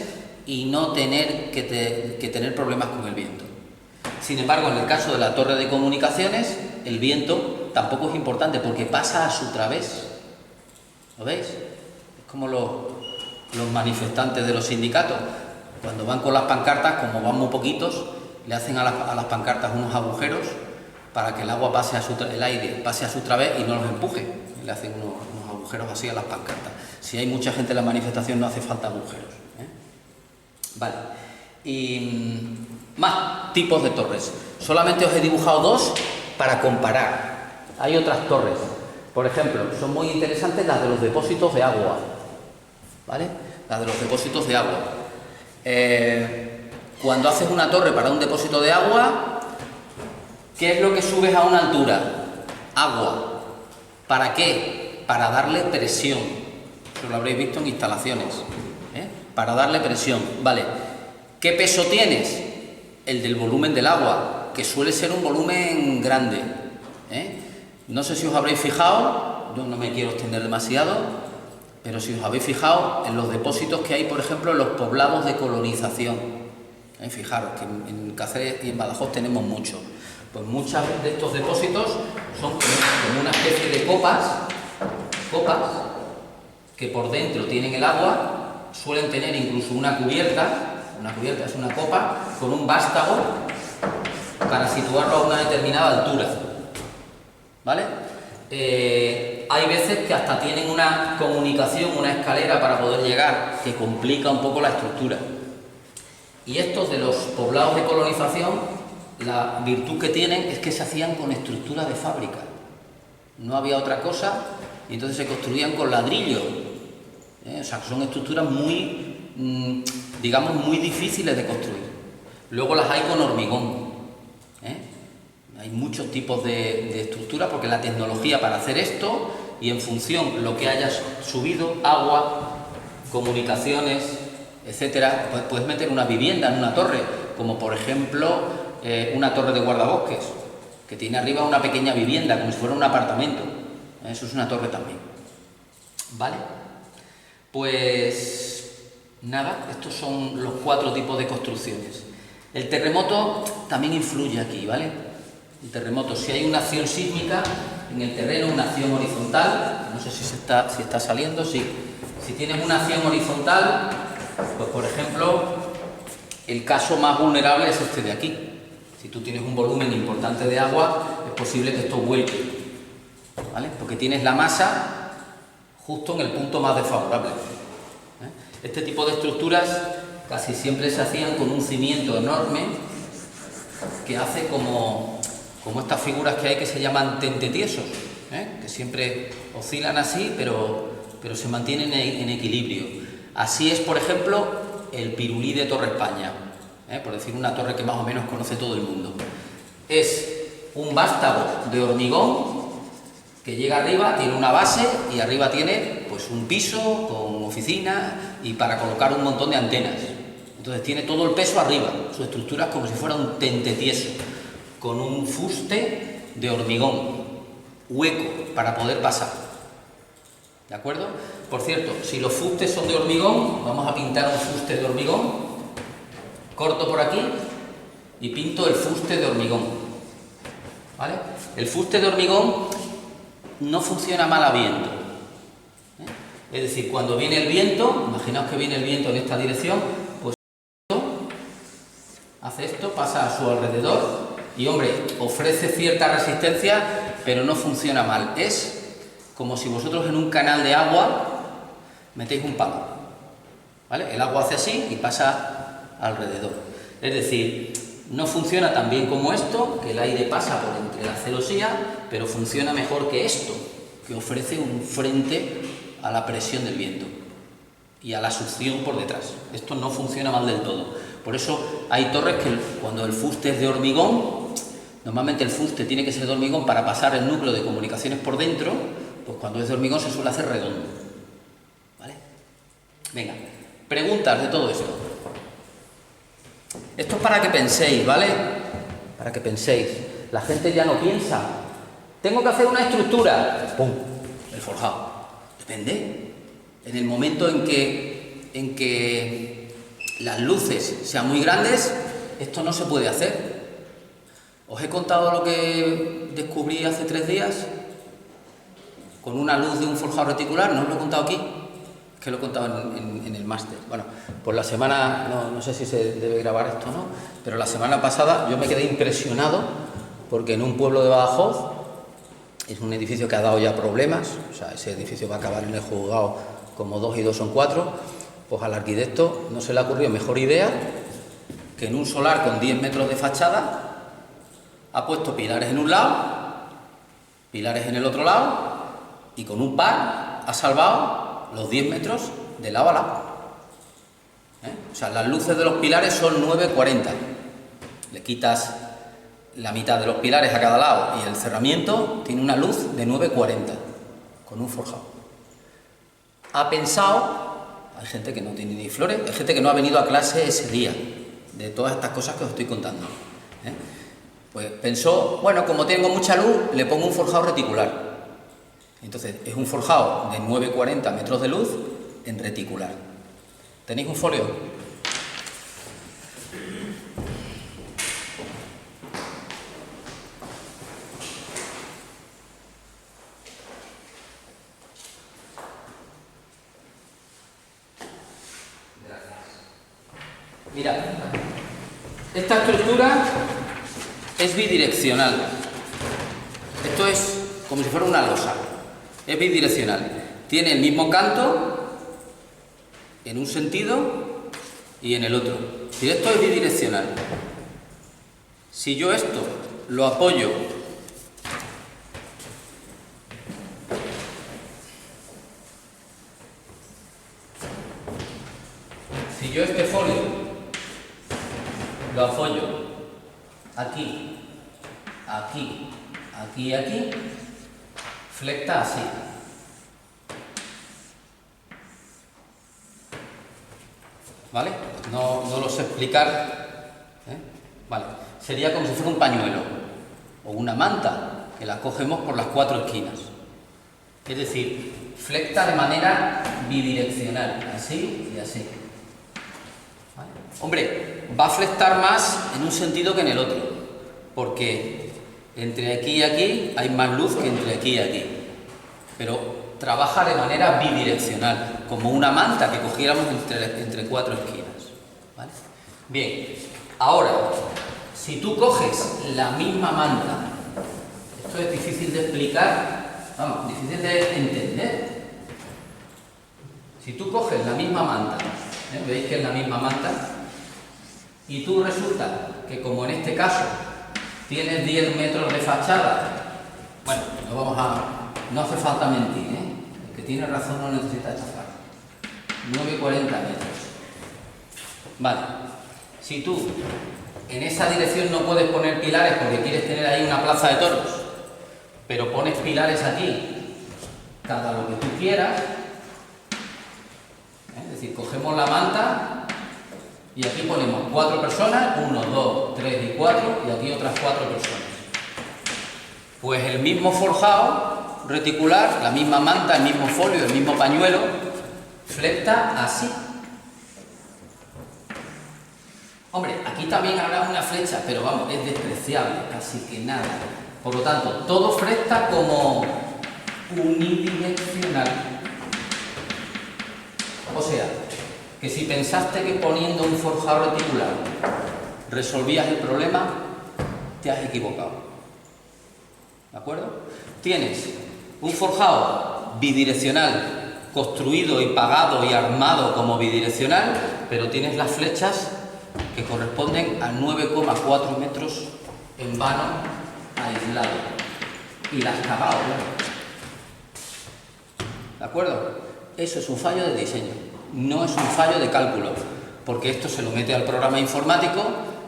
y no tener que tener problemas con el viento. Sin embargo, en el caso de la torre de comunicaciones, el viento tampoco es importante porque pasa a su través. ¿Lo veis? Es como los manifestantes de los sindicatos. Cuando van con las pancartas, como van muy poquitos, le hacen a las pancartas unos agujeros para que el agua pase el aire pase a su través y no los empuje. Le hacen unos agujeros así a las pancartas. Si hay mucha gente en la manifestación no hace falta agujeros. Vale. Y más tipos de torres. Solamente os he dibujado 2 para comparar. Hay otras torres. Por ejemplo, son muy interesantes las de los depósitos de agua. ¿Vale? Las de los depósitos de agua. Cuando haces una torre para un depósito de agua, ¿qué es lo que subes a una altura? Agua. ¿Para qué? Para darle presión. Eso lo habréis visto en instalaciones. Para darle presión. Vale. ¿Qué peso tienes? El del volumen del agua, que suele ser un volumen grande. No sé si os habréis fijado, yo no me quiero extender demasiado, pero si os habéis fijado en los depósitos que hay, por ejemplo, en los poblados de colonización. Fijaros que en Cáceres y en Badajoz tenemos muchos. Pues muchos de estos depósitos son como una especie de copas que por dentro tienen el agua, suelen tener incluso una cubierta es una copa con un vástago para situarlo a una determinada altura. ¿Vale? Hay veces que hasta tienen una comunicación, una escalera para poder llegar, que complica un poco la estructura. Y estos de los poblados de colonización, la virtud que tienen es que se hacían con estructura de fábrica. No había otra cosa y entonces se construían con ladrillo. O sea, son estructuras muy, digamos, muy difíciles de construir. Luego las hay con hormigón. Hay muchos tipos de estructura porque la tecnología para hacer esto y en función lo que hayas subido, agua, comunicaciones, etcétera, puedes meter una vivienda en una torre, como por ejemplo una torre de guardabosques, que tiene arriba una pequeña vivienda, como si fuera un apartamento. Eso es una torre también. ¿Vale? Pues nada, estos son los 4 tipos de construcciones. El terremoto también influye aquí, ¿vale? El terremoto, si hay una acción sísmica en el terreno, una acción horizontal, no sé si está saliendo, sí. Si tienes una acción horizontal, pues por ejemplo, el caso más vulnerable es este de aquí. Si tú tienes un volumen importante de agua, es posible que esto vuelque, ¿vale? Porque tienes la masa justo en el punto más desfavorable. Este tipo de estructuras casi siempre se hacían con un cimiento enorme que hace como estas figuras que hay que se llaman tentetiesos, que siempre oscilan así, pero se mantienen en equilibrio. Así es, por ejemplo, el Pirulí de Torre España, por decir una torre que más o menos conoce todo el mundo. Es un vástago de hormigón que llega arriba, tiene una base y arriba tiene pues un piso con oficina y para colocar un montón de antenas. Entonces tiene todo el peso arriba, su estructura es como si fuera un tentetieso, con un fuste de hormigón, hueco, para poder pasar. ¿De acuerdo? Por cierto, si los fustes son de hormigón, vamos a pintar un fuste de hormigón, corto por aquí y pinto el fuste de hormigón. ¿Vale? El fuste de hormigón no funciona mal a viento. Es decir, cuando viene el viento, imaginaos que viene el viento en esta dirección, pues hace esto, pasa a su alrededor y, hombre, ofrece cierta resistencia, pero no funciona mal. Es como si vosotros en un canal de agua metéis un palo, ¿vale? El agua hace así y pasa alrededor. Es decir, no funciona tan bien como esto, que el aire pasa por entre la celosía, pero funciona mejor que esto, que ofrece un frente a la presión del viento y a la succión por detrás. Esto no funciona mal del todo. Por eso hay torres que cuando el fuste es de hormigón, normalmente el fuste tiene que ser de hormigón para pasar el núcleo de comunicaciones por dentro, pues cuando es de hormigón se suele hacer redondo. ¿Vale? Venga, preguntas de todo esto. Esto es para que penséis, ¿vale? Para que penséis. La gente ya no piensa. Tengo que hacer una estructura. ¡Pum! El forjado. Depende. En el momento en que las luces sean muy grandes, esto no se puede hacer. ¿Os he contado lo que descubrí hace 3 días? Con una luz de un forjado reticular, ¿no os lo he contado aquí? Es que lo he contado en el máster. Bueno, pues la semana, no sé si se debe grabar esto o no, pero la semana pasada yo me quedé impresionado porque en un pueblo de Badajoz, es un edificio que ha dado ya problemas, o sea, ese edificio va a acabar en el juzgado como 2 y 2 son 4, pues al arquitecto no se le ha ocurrido mejor idea que en un solar con 10 metros de fachada ha puesto pilares en un lado, pilares en el otro lado y con un par ha salvado los 10 metros de lado a lado. O sea, las luces de los pilares son 9,40. Le quitas la mitad de los pilares a cada lado y el cerramiento tiene una luz de 9,40 con un forjado. Ha pensado, hay gente que no tiene ni flores, hay gente que no ha venido a clase ese día, de todas estas cosas que os estoy contando. Pues pensó, bueno, como tengo mucha luz, le pongo un forjado reticular. Entonces, es un forjado de 9,40 metros de luz en reticular. ¿Tenéis un folio? Mirad, esta estructura es bidireccional. Esto es como si fuera una losa. Es bidireccional. Tiene el mismo canto en un sentido y en el otro. Si esto es bidireccional, si yo esto lo apoyo si yo este folio lo apoyo aquí, aquí, aquí y aquí, flecta así. ¿Vale? No lo sé explicar. Vale. Sería como si fuera un pañuelo o una manta que la cogemos por las 4 esquinas. Es decir, flecta de manera bidireccional, así y así. ¿Vale? Hombre, va a flectar más en un sentido que en el otro, porque entre aquí y aquí hay más luz que entre aquí y aquí. Pero trabaja de manera bidireccional, como una manta que cogiéramos entre 4 esquinas. ¿Vale? Bien, ahora, si tú coges la misma manta, esto es difícil de explicar, vamos, difícil de entender. Si tú coges la misma manta, veis que es la misma manta, y tú resulta que como en este caso tienes 10 metros de fachada, bueno, no hace falta mentir, el que tiene razón no necesita chafar. 9,40 metros. Vale, si tú en esa dirección no puedes poner pilares porque quieres tener ahí una plaza de toros, pero pones pilares aquí, cada lo que tú quieras, es decir, cogemos la manta y aquí ponemos 4 personas, 1, 2, 3 y 4, y aquí otras 4 personas. Pues el mismo forjado reticular, la misma manta, el mismo folio, el mismo pañuelo, flecta así. Hombre, aquí también habrá una flecha, pero vamos, es despreciable, casi que nada. Por lo tanto, todo flecta como unidireccional. O sea, que si pensaste que poniendo un forjado reticular resolvías el problema, te has equivocado. ¿De acuerdo? Tienes un forjado bidireccional, construido y pagado y armado como bidireccional, pero tienes las flechas que corresponden a 9,4 metros en vano aislado. Y las has cagado, ¿no? ¿De acuerdo? Eso es un fallo de diseño, no es un fallo de cálculo, porque esto se lo mete al programa informático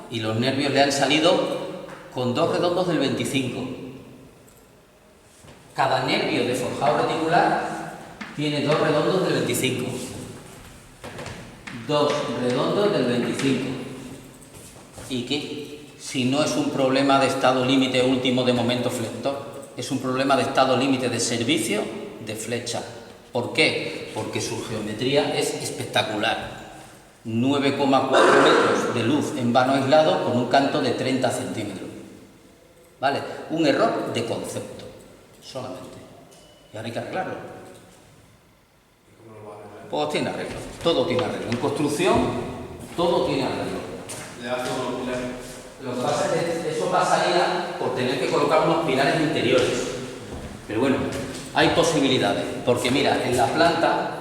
y los nervios le han salido con 2 redondos del 25. Cada nervio de forjado reticular tiene 2 redondos del 25. 2 redondos del 25. ¿Y qué? Si no es un problema de estado límite último de momento flector, es un problema de estado límite de servicio de flecha. ¿Por qué? Porque su geometría es espectacular. 9,4 metros de luz en vano aislado con un canto de 30 centímetros. ¿Vale? Un error de concepto, solamente. Y ahora hay que arreglarlo. Pues tiene arreglo, todo tiene arreglo. En construcción, todo tiene arreglo. Le das unos pilares. Lo que pasa es que eso pasaría por tener que colocar unos pilares interiores. Pero bueno, hay posibilidades. Porque mira, en la planta,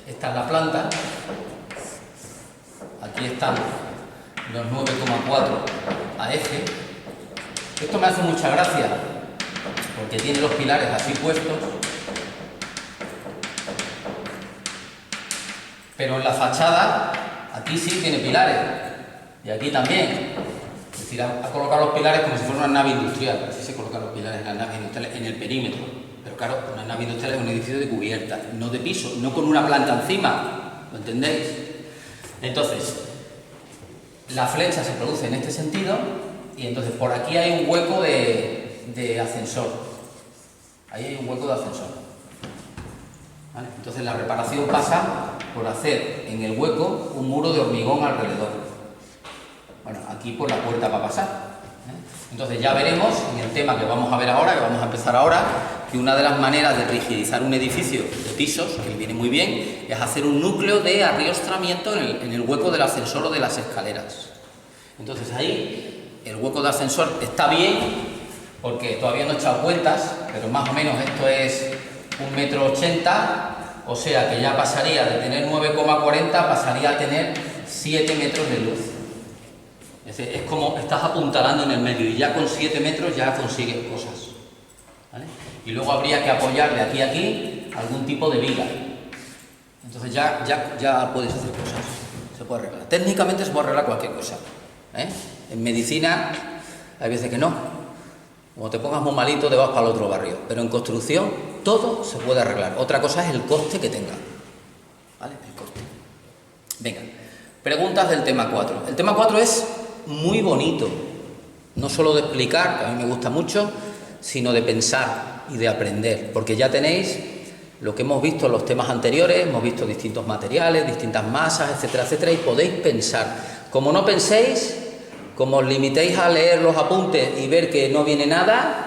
esta es la planta, aquí están los 9,4 a eje. Esto me hace mucha gracia, porque tiene los pilares así puestos, pero en la fachada, aquí sí tiene pilares, y aquí también. Es decir, ha colocado los pilares como si fuera una nave industrial. Así se colocan los pilares en las naves industriales, en el perímetro. Pero claro, una nave industrial es un edificio de cubierta, no de piso, no con una planta encima. ¿Lo entendéis? Entonces, la flecha se produce en este sentido, y entonces por aquí hay un hueco de ascensor. Ahí hay un hueco de ascensor. ¿Vale? Entonces la reparación pasa por hacer en el hueco un muro de hormigón alrededor. Bueno, aquí por la puerta va a pasar. Entonces ya veremos en el tema que vamos a ver ahora, que vamos a empezar ahora, que una de las maneras de rigidizar un edificio de pisos, que viene muy bien, es hacer un núcleo de arriostramiento en el hueco del ascensor o de las escaleras. Entonces ahí el hueco de ascensor está bien, porque todavía no he echado cuentas, pero más o menos esto es 1,80 m, o sea que ya pasaría de tener 9,40, pasaría a tener 7 metros de luz. Es como estás apuntalando en el medio, y ya con 7 metros ya consigues cosas. ¿Vale? Y luego habría que apoyarle aquí a aquí algún tipo de viga. Entonces ya puedes hacer cosas, se puede arreglar. Técnicamente se puede arreglar cualquier cosa. En medicina hay veces que no. Como te pongas muy malito te vas para el otro barrio. Pero en construcción todo se puede arreglar. Otra cosa es el coste que tenga. ¿Vale? El coste. Venga, preguntas del tema 4. El tema 4 es muy bonito, no solo de explicar, que a mí me gusta mucho, sino de pensar y de aprender, porque ya tenéis lo que hemos visto en los temas anteriores, hemos visto distintos materiales, distintas masas, etcétera, etcétera, y podéis pensar. Como no penséis, como os limitéis a leer los apuntes y ver que no viene nada,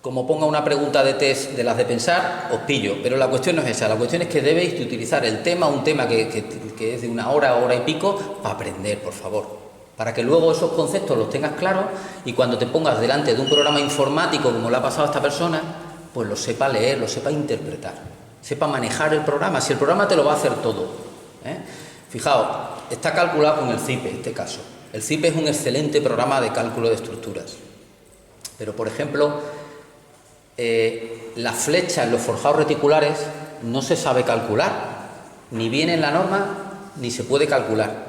como ponga una pregunta de test de las de pensar, os pillo. Pero la cuestión no es esa, la cuestión es que debéis de utilizar el tema, un tema que es de una hora y pico, para aprender, por favor. Para que luego esos conceptos los tengas claros y cuando te pongas delante de un programa informático, como le ha pasado a esta persona, pues lo sepa leer, lo sepa interpretar, sepa manejar el programa. Si el programa te lo va a hacer todo. Fijaos, está calculado con el CIPE, en este caso. El CIPE es un excelente programa de cálculo de estructuras. Pero, por ejemplo, la flecha en los forjados reticulares no se sabe calcular, ni viene en la norma ni se puede calcular.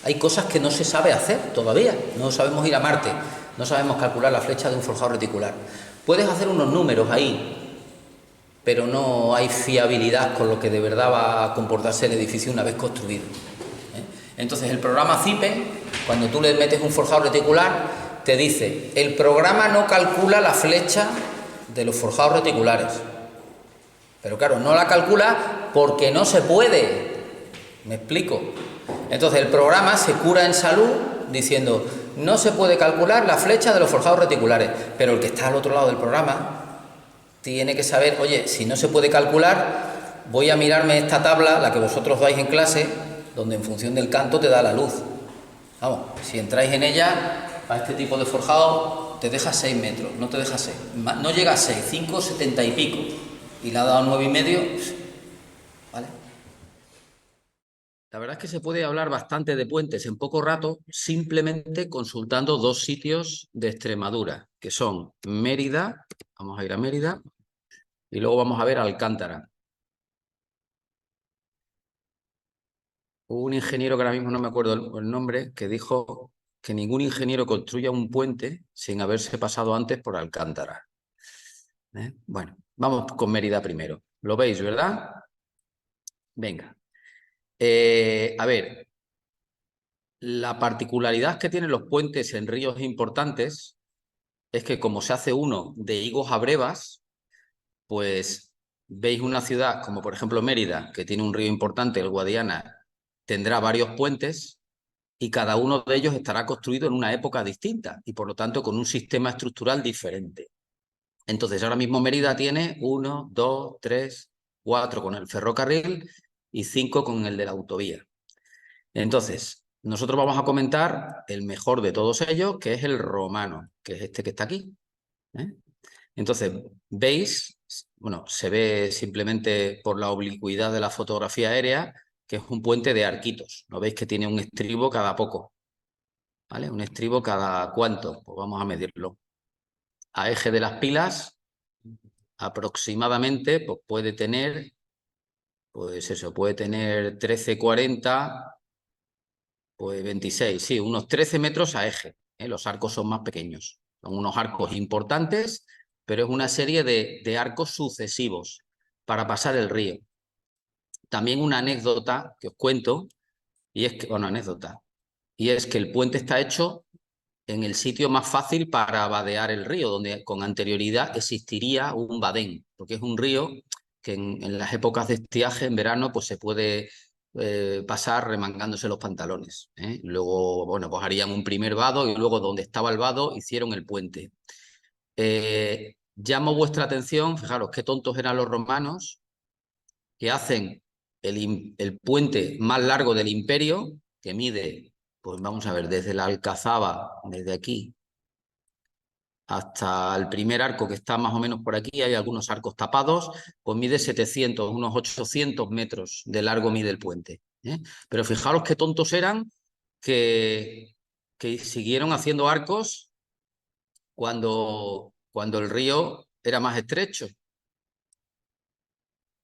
Hay cosas que no se sabe hacer todavía, no sabemos ir a Marte, no sabemos calcular la flecha de un forjado reticular. Puedes hacer unos números ahí, pero no hay fiabilidad con lo que de verdad va a comportarse el edificio una vez construido. Entonces el programa CIPE, cuando tú le metes un forjado reticular, te dice, el programa no calcula la flecha de los forjados reticulares. Pero claro, no la calcula porque no se puede. ¿Me explico? Entonces el programa se cura en salud diciendo, no se puede calcular la flecha de los forjados reticulares. Pero el que está al otro lado del programa tiene que saber, oye, si no se puede calcular, voy a mirarme esta tabla, la que vosotros dais en clase, donde en función del canto te da la luz. Vamos, si entráis en ella, a este tipo de forjado, te deja 6 metros, no te deja 6. No llega a 6, 5, 70 y pico. Y le ha dado 9,5, ¿vale? La verdad es que se puede hablar bastante de puentes en poco rato, simplemente consultando 2 sitios de Extremadura, que son Mérida, vamos a ir a Mérida, y luego vamos a ver Alcántara. Hubo un ingeniero, que ahora mismo no me acuerdo el nombre, que dijo que ningún ingeniero construya un puente sin haberse pasado antes por Alcántara. Bueno, vamos con Mérida primero. ¿Lo veis, verdad? Venga. A ver, la particularidad que tienen los puentes en ríos importantes es que como se hace uno de higos a brevas, pues veis una ciudad como por ejemplo Mérida, que tiene un río importante, el Guadiana, tendrá varios puentes y cada uno de ellos estará construido en una época distinta y por lo tanto con un sistema estructural diferente. Entonces ahora mismo Mérida tiene 1, 2, 3, 4 con el ferrocarril y 5 con el de la autovía. Entonces, nosotros vamos a comentar el mejor de todos ellos, que es el romano, que es este que está aquí. Entonces, veis, bueno, se ve simplemente por la oblicuidad de la fotografía aérea, que es un puente de arquitos. ¿No veis que tiene un estribo cada poco? ¿Vale? Un estribo cada ¿cuánto? Pues vamos a medirlo. A eje de las pilas, aproximadamente, pues puede tener, pues eso, puede tener 13, 40, pues 26, sí, unos 13 metros a eje. Los arcos son más pequeños. Son unos arcos importantes, pero es una serie de arcos sucesivos para pasar el río. También una anécdota que os cuento, y es que, bueno, anécdota, y es que el puente está hecho en el sitio más fácil para vadear el río, donde con anterioridad existiría un badén, porque es un río que en las épocas de estiaje, en verano, pues se puede pasar remangándose los pantalones. Luego, bueno, pues harían un primer vado y luego donde estaba el vado hicieron el puente. Llamo vuestra atención, fijaros qué tontos eran los romanos, que hacen el puente más largo del imperio, que mide, pues vamos a ver, desde la Alcazaba, desde aquí, hasta el primer arco que está más o menos por aquí, hay algunos arcos tapados, pues mide 700, unos 800 metros de largo mide el puente. Pero fijaros qué tontos eran que siguieron haciendo arcos cuando el río era más estrecho.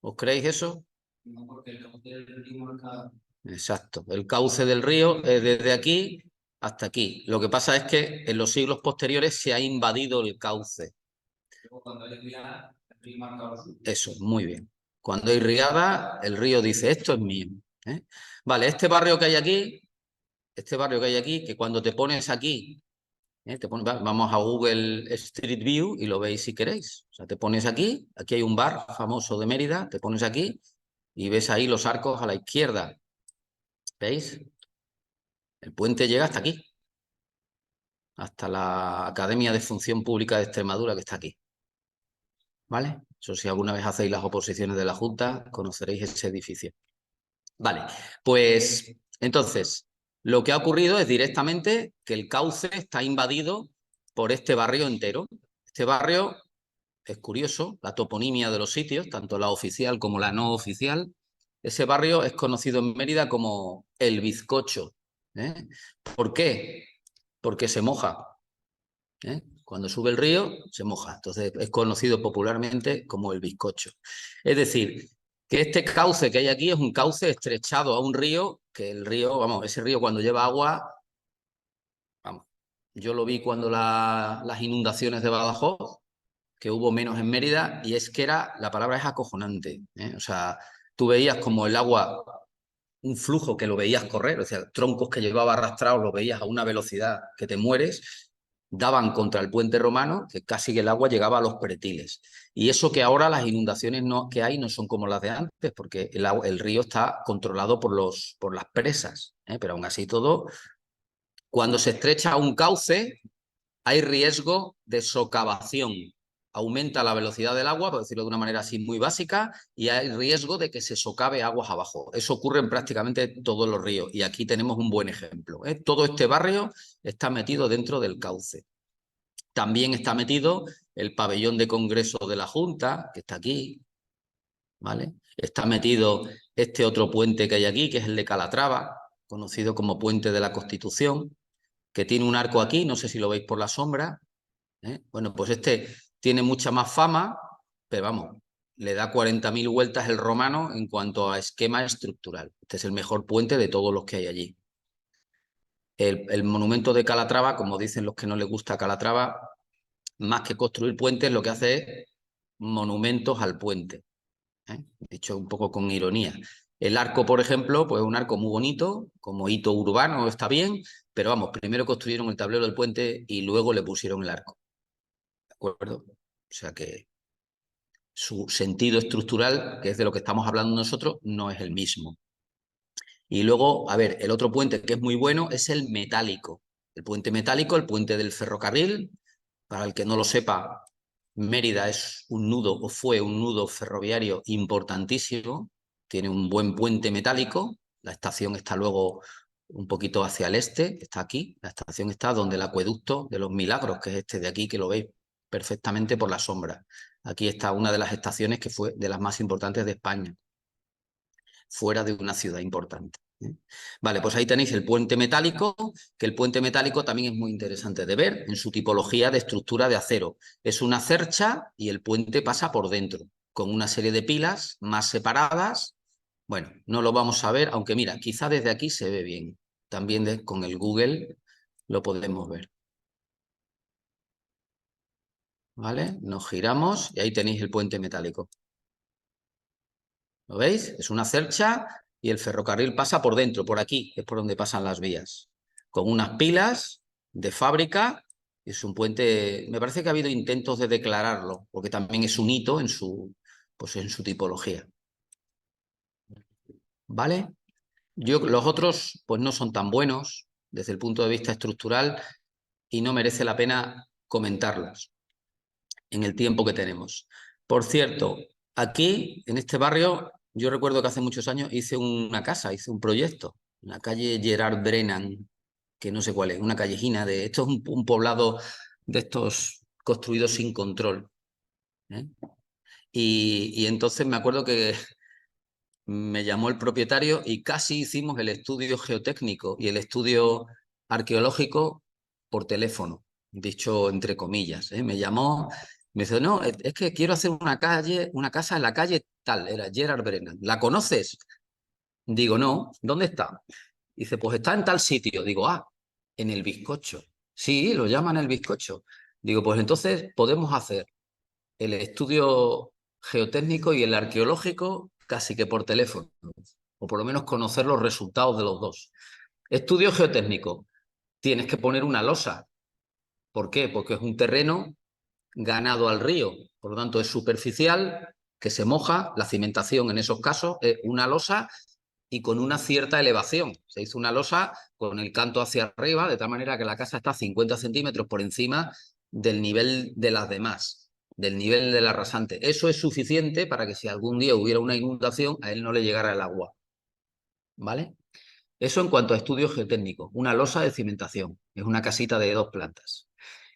¿Os creéis eso? No, porque el cauce del río marca. Exacto. El cauce del río es desde aquí hasta aquí. Lo que pasa es que en los siglos posteriores se ha invadido el cauce. Cuando hay riada, el río marca los suyos. Eso, muy bien. Cuando hay riada, el río dice, esto es mío. Vale, este barrio que hay aquí, que cuando te pones aquí, vamos a Google Street View y lo veis si queréis. O sea, te pones aquí hay un bar famoso de Mérida, te pones aquí y ves ahí los arcos a la izquierda. ¿Veis? El puente llega hasta aquí, hasta la Academia de Función Pública de Extremadura que está aquí. ¿Vale? Eso si alguna vez hacéis las oposiciones de la Junta, conoceréis ese edificio. Vale, pues entonces, lo que ha ocurrido es directamente que el cauce está invadido por este barrio entero. Este barrio es curioso, la toponimia de los sitios, tanto la oficial como la no oficial. Ese barrio es conocido en Mérida como El Bizcocho. ¿Por qué? Porque se moja. Cuando sube el río, se moja. Entonces es conocido popularmente como El Bizcocho. Es decir, que este cauce que hay aquí es un cauce estrechado a un río, que el río, vamos, ese río cuando lleva agua, vamos, yo lo vi cuando las inundaciones de Badajoz, que hubo menos en Mérida, y es que la palabra es acojonante. O sea, tú veías como el agua, un flujo que lo veías correr, o sea, troncos que llevaba arrastrados, los veías a una velocidad que te mueres, daban contra el puente romano, que casi que el agua llegaba a los pretiles. Y eso que ahora las inundaciones que hay no son como las de antes, porque el río está controlado por las presas, pero aún así todo, cuando se estrecha un cauce, hay riesgo de socavación. aumenta la velocidad del agua, por decirlo de una manera así muy básica, y hay riesgo de que se socave aguas abajo. Eso ocurre en prácticamente todos los ríos y aquí tenemos un buen ejemplo, ¿eh? Todo este barrio está metido dentro del cauce. También está metido el pabellón de congreso de la Junta, que está aquí, ¿vale? Está metido este otro puente que hay aquí, que es el de Calatrava, conocido como Puente de la Constitución, que tiene un arco aquí, no sé si lo veis por la sombra, ¿eh? Bueno, pues este tiene mucha más fama, pero vamos, le da 40.000 vueltas el romano en cuanto a esquema estructural. Este es el mejor puente de todos los que hay allí. El monumento de Calatrava, como dicen los que no les gusta Calatrava, más que construir puentes, lo que hace es monumentos al puente, ¿eh? Dicho un poco con ironía. El arco, por ejemplo, pues es un arco muy bonito, como hito urbano está bien, pero vamos, primero construyeron el tablero del puente y luego le pusieron el arco. ¿De acuerdo? O sea que su sentido estructural, que es de lo que estamos hablando nosotros, no es el mismo. Y luego, a ver, el otro puente que es muy bueno es el metálico. El puente metálico, el puente del ferrocarril. Para el que no lo sepa, Mérida es un nudo o fue un nudo ferroviario importantísimo. Tiene un buen puente metálico. La estación está luego un poquito hacia el este, está aquí. La estación está donde el acueducto de los Milagros, que es este de aquí, que lo veis perfectamente por la sombra. Aquí está una de las estaciones que fue de las más importantes de España, fuera de una ciudad importante. Vale, pues ahí tenéis el puente metálico, que el puente metálico también es muy interesante de ver en su tipología de estructura de acero. Es una cercha y el puente pasa por dentro, con una serie de pilas más separadas. Bueno, no lo vamos a ver, aunque mira, quizá desde aquí se ve bien. También con el Google lo podemos ver. ¿Vale? Nos giramos y ahí tenéis el puente metálico. ¿Lo veis? Es una cercha y el ferrocarril pasa por dentro, por aquí, es por donde pasan las vías, con unas pilas de fábrica. Es un puente, me parece que ha habido intentos de declararlo, porque también es un hito en su, pues en su tipología. ¿Vale? Los otros pues no son tan buenos desde el punto de vista estructural y no merece la pena comentarlos en el tiempo que tenemos. Por cierto, aquí, en este barrio, yo recuerdo que hace muchos años hice una casa, hice un proyecto, en la calle Gerard Brennan, que no sé cuál es, una callejina de... Esto es un poblado de estos construidos sin control, ¿eh? Y entonces me acuerdo que me llamó el propietario y casi hicimos el estudio geotécnico y el estudio arqueológico por teléfono, dicho entre comillas, ¿eh? Me llamó, me dice, no, es que quiero hacer una casa en la calle tal, era Gerard Brennan. ¿La conoces? Digo, no, ¿dónde está? Dice, pues está en tal sitio. Digo, ah, en el Bizcocho. Sí, lo llaman el Bizcocho. Digo, pues entonces podemos hacer el estudio geotécnico y el arqueológico casi que por teléfono, o por lo menos conocer los resultados de los dos. Estudio geotécnico, tienes que poner una losa. ¿Por qué? Porque es un terreno ganado al río, por lo tanto es superficial, que se moja, la cimentación en esos casos es una losa y con una cierta elevación. Se hizo una losa con el canto hacia arriba, de tal manera que la casa está 50 centímetros por encima del nivel de las demás, del nivel del arrasante. Eso es suficiente para que si algún día hubiera una inundación, a él no le llegara el agua. ¿Vale? Eso en cuanto a estudio geotécnico, una losa de cimentación, es una casita de 2 plantas.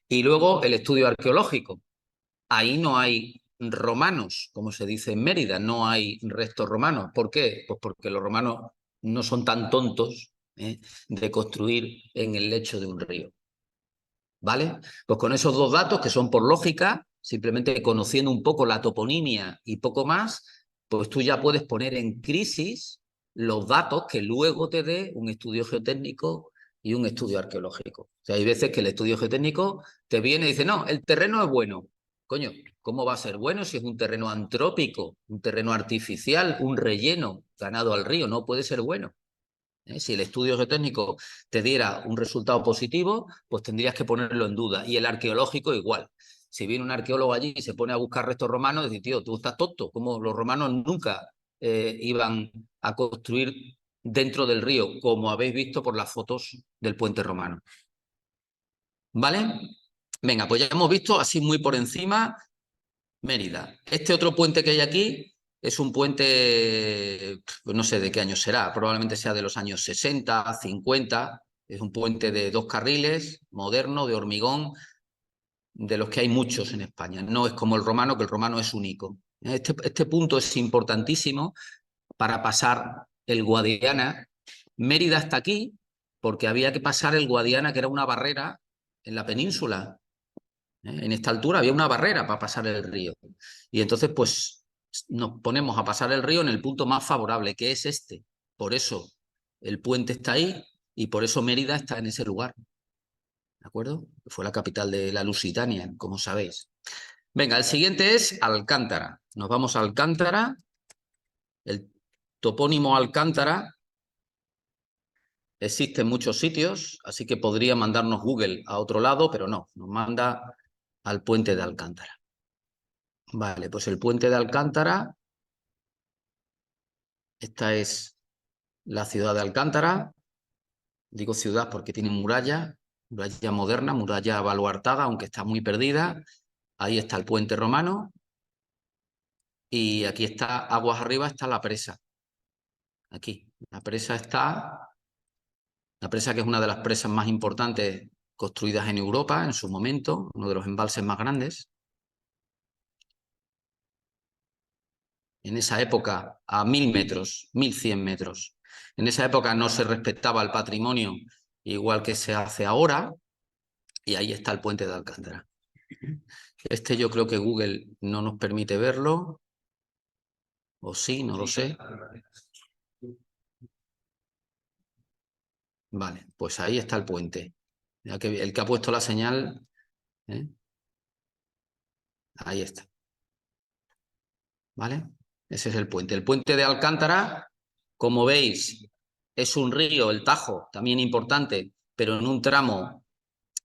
Y luego el estudio arqueológico. Ahí no hay romanos, como se dice en Mérida, no hay restos romanos. ¿Por qué? Pues porque los romanos no son tan tontos, ¿eh?, de construir en el lecho de un río. ¿Vale? Pues con esos dos datos, que son por lógica, simplemente conociendo un poco la toponimia y poco más, pues tú ya puedes poner en crisis los datos que luego te dé un estudio geotécnico y un estudio arqueológico. O sea, hay veces que el estudio geotécnico te viene y dice, no, el terreno es bueno. Coño, ¿cómo va a ser bueno si es un terreno antrópico, un terreno artificial, un relleno ganado al río? No puede ser bueno. Si el estudio geotécnico te diera un resultado positivo, pues tendrías que ponerlo en duda. Y el arqueológico igual. Si viene un arqueólogo allí y se pone a buscar restos romanos, dice, tío, tú estás tonto. Como los romanos nunca iban a construir dentro del río, como habéis visto por las fotos del puente romano. ¿Vale? Venga, pues ya hemos visto así muy por encima Mérida. Este otro puente que hay aquí es un puente, pues no sé de qué año será, probablemente sea de los años 60, 50. Es un puente de 2 carriles, moderno, de hormigón, de los que hay muchos en España. No es como el romano, que el romano es único. Este punto es importantísimo para pasar el Guadiana. Mérida está aquí porque había que pasar el Guadiana, que era una barrera en la península. En esta altura había una barrera para pasar el río. Y entonces, pues, nos ponemos a pasar el río en el punto más favorable, que es este. Por eso el puente está ahí y por eso Mérida está en ese lugar. ¿De acuerdo? Fue la capital de la Lusitania, como sabéis. Venga, el siguiente es Alcántara. Nos vamos a Alcántara. El topónimo Alcántara existe en muchos sitios, así que podría mandarnos Google a otro lado, pero no, nos manda al puente de Alcántara. Vale, pues el puente de Alcántara, esta es la ciudad de Alcántara. Digo ciudad porque tiene muralla, muralla moderna, muralla baluartada, aunque está muy perdida. Ahí está el puente romano. Y aquí está, aguas arriba, está la presa. Aquí, la presa que es una de las presas más importantes construidas en Europa en su momento, uno de los embalses más grandes. En esa época, a 1000 metros, 1100 metros. En esa época no se respetaba el patrimonio igual que se hace ahora, y ahí está el puente de Alcántara. Este yo creo que Google no nos permite verlo, o sí, no lo sé. Vale, pues ahí está el puente. El que ha puesto la señal, ¿eh? Ahí está. ¿Vale? Ese es el puente. El puente de Alcántara, como veis, es un río, el Tajo, también importante, pero en un tramo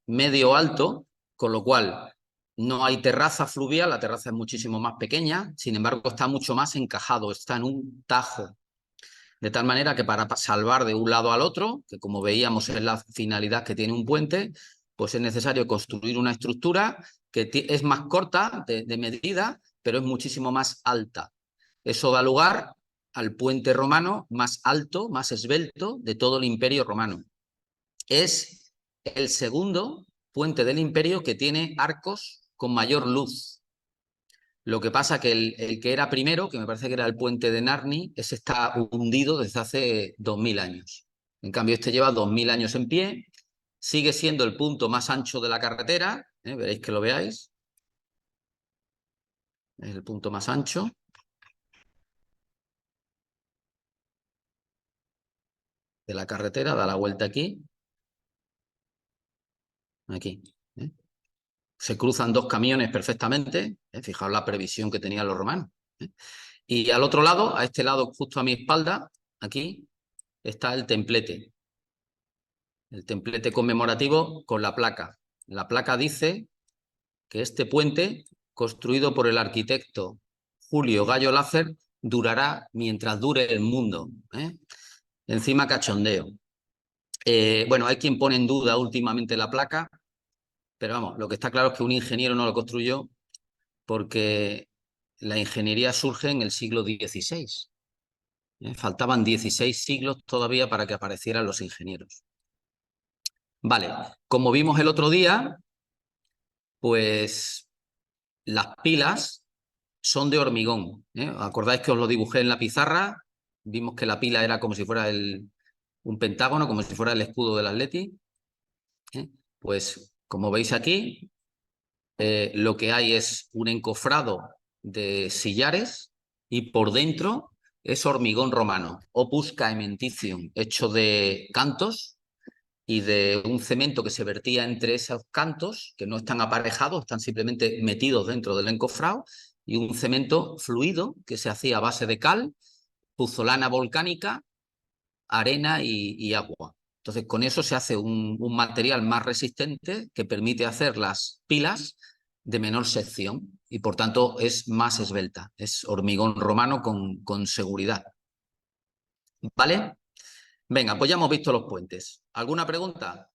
medio alto, con lo cual no hay terraza fluvial, la terraza es muchísimo más pequeña, sin embargo está mucho más encajado, está en un tajo. De tal manera que para salvar de un lado al otro, que como veíamos es la finalidad que tiene un puente, pues es necesario construir una estructura que es más corta de medida, pero es muchísimo más alta. Eso da lugar al puente romano más alto, más esbelto de todo el Imperio Romano. Es el segundo puente del Imperio que tiene arcos con mayor luz. Lo que pasa que el que era primero, que me parece que era el puente de Narni, ese está hundido desde hace 2000 años. En cambio, este lleva 2000 años en pie, sigue siendo el punto más ancho de la carretera, veréis que lo veáis. Es el punto más ancho. De la carretera, da la vuelta aquí. Aquí. Se cruzan 2 camiones perfectamente. Fijaos la previsión que tenían los romanos. Y al otro lado, a este lado, justo a mi espalda, aquí, está el templete. El templete conmemorativo con la placa. La placa dice que este puente, construido por el arquitecto Julio Gallo Lácer, durará mientras dure el mundo. Encima cachondeo. Bueno, hay quien pone en duda últimamente la placa, pero vamos, lo que está claro es que un ingeniero no lo construyó porque la ingeniería surge en el siglo XVI. Faltaban 16 siglos todavía para que aparecieran los ingenieros. Vale, como vimos el otro día, pues las pilas son de hormigón. ¿Acordáis que os lo dibujé en la pizarra? Vimos que la pila era como si fuera un pentágono, como si fuera el escudo del Atleti. Pues como veis aquí, lo que hay es un encofrado de sillares y por dentro es hormigón romano, opus caementicium, hecho de cantos y de un cemento que se vertía entre esos cantos, que no están aparejados, están simplemente metidos dentro del encofrado, y un cemento fluido que se hacía a base de cal, puzolana volcánica, arena y agua. Entonces, con eso se hace un material más resistente que permite hacer las pilas de menor sección y, por tanto, es más esbelta. Es hormigón romano con seguridad. ¿Vale? Venga, pues ya hemos visto los puentes. ¿Alguna pregunta?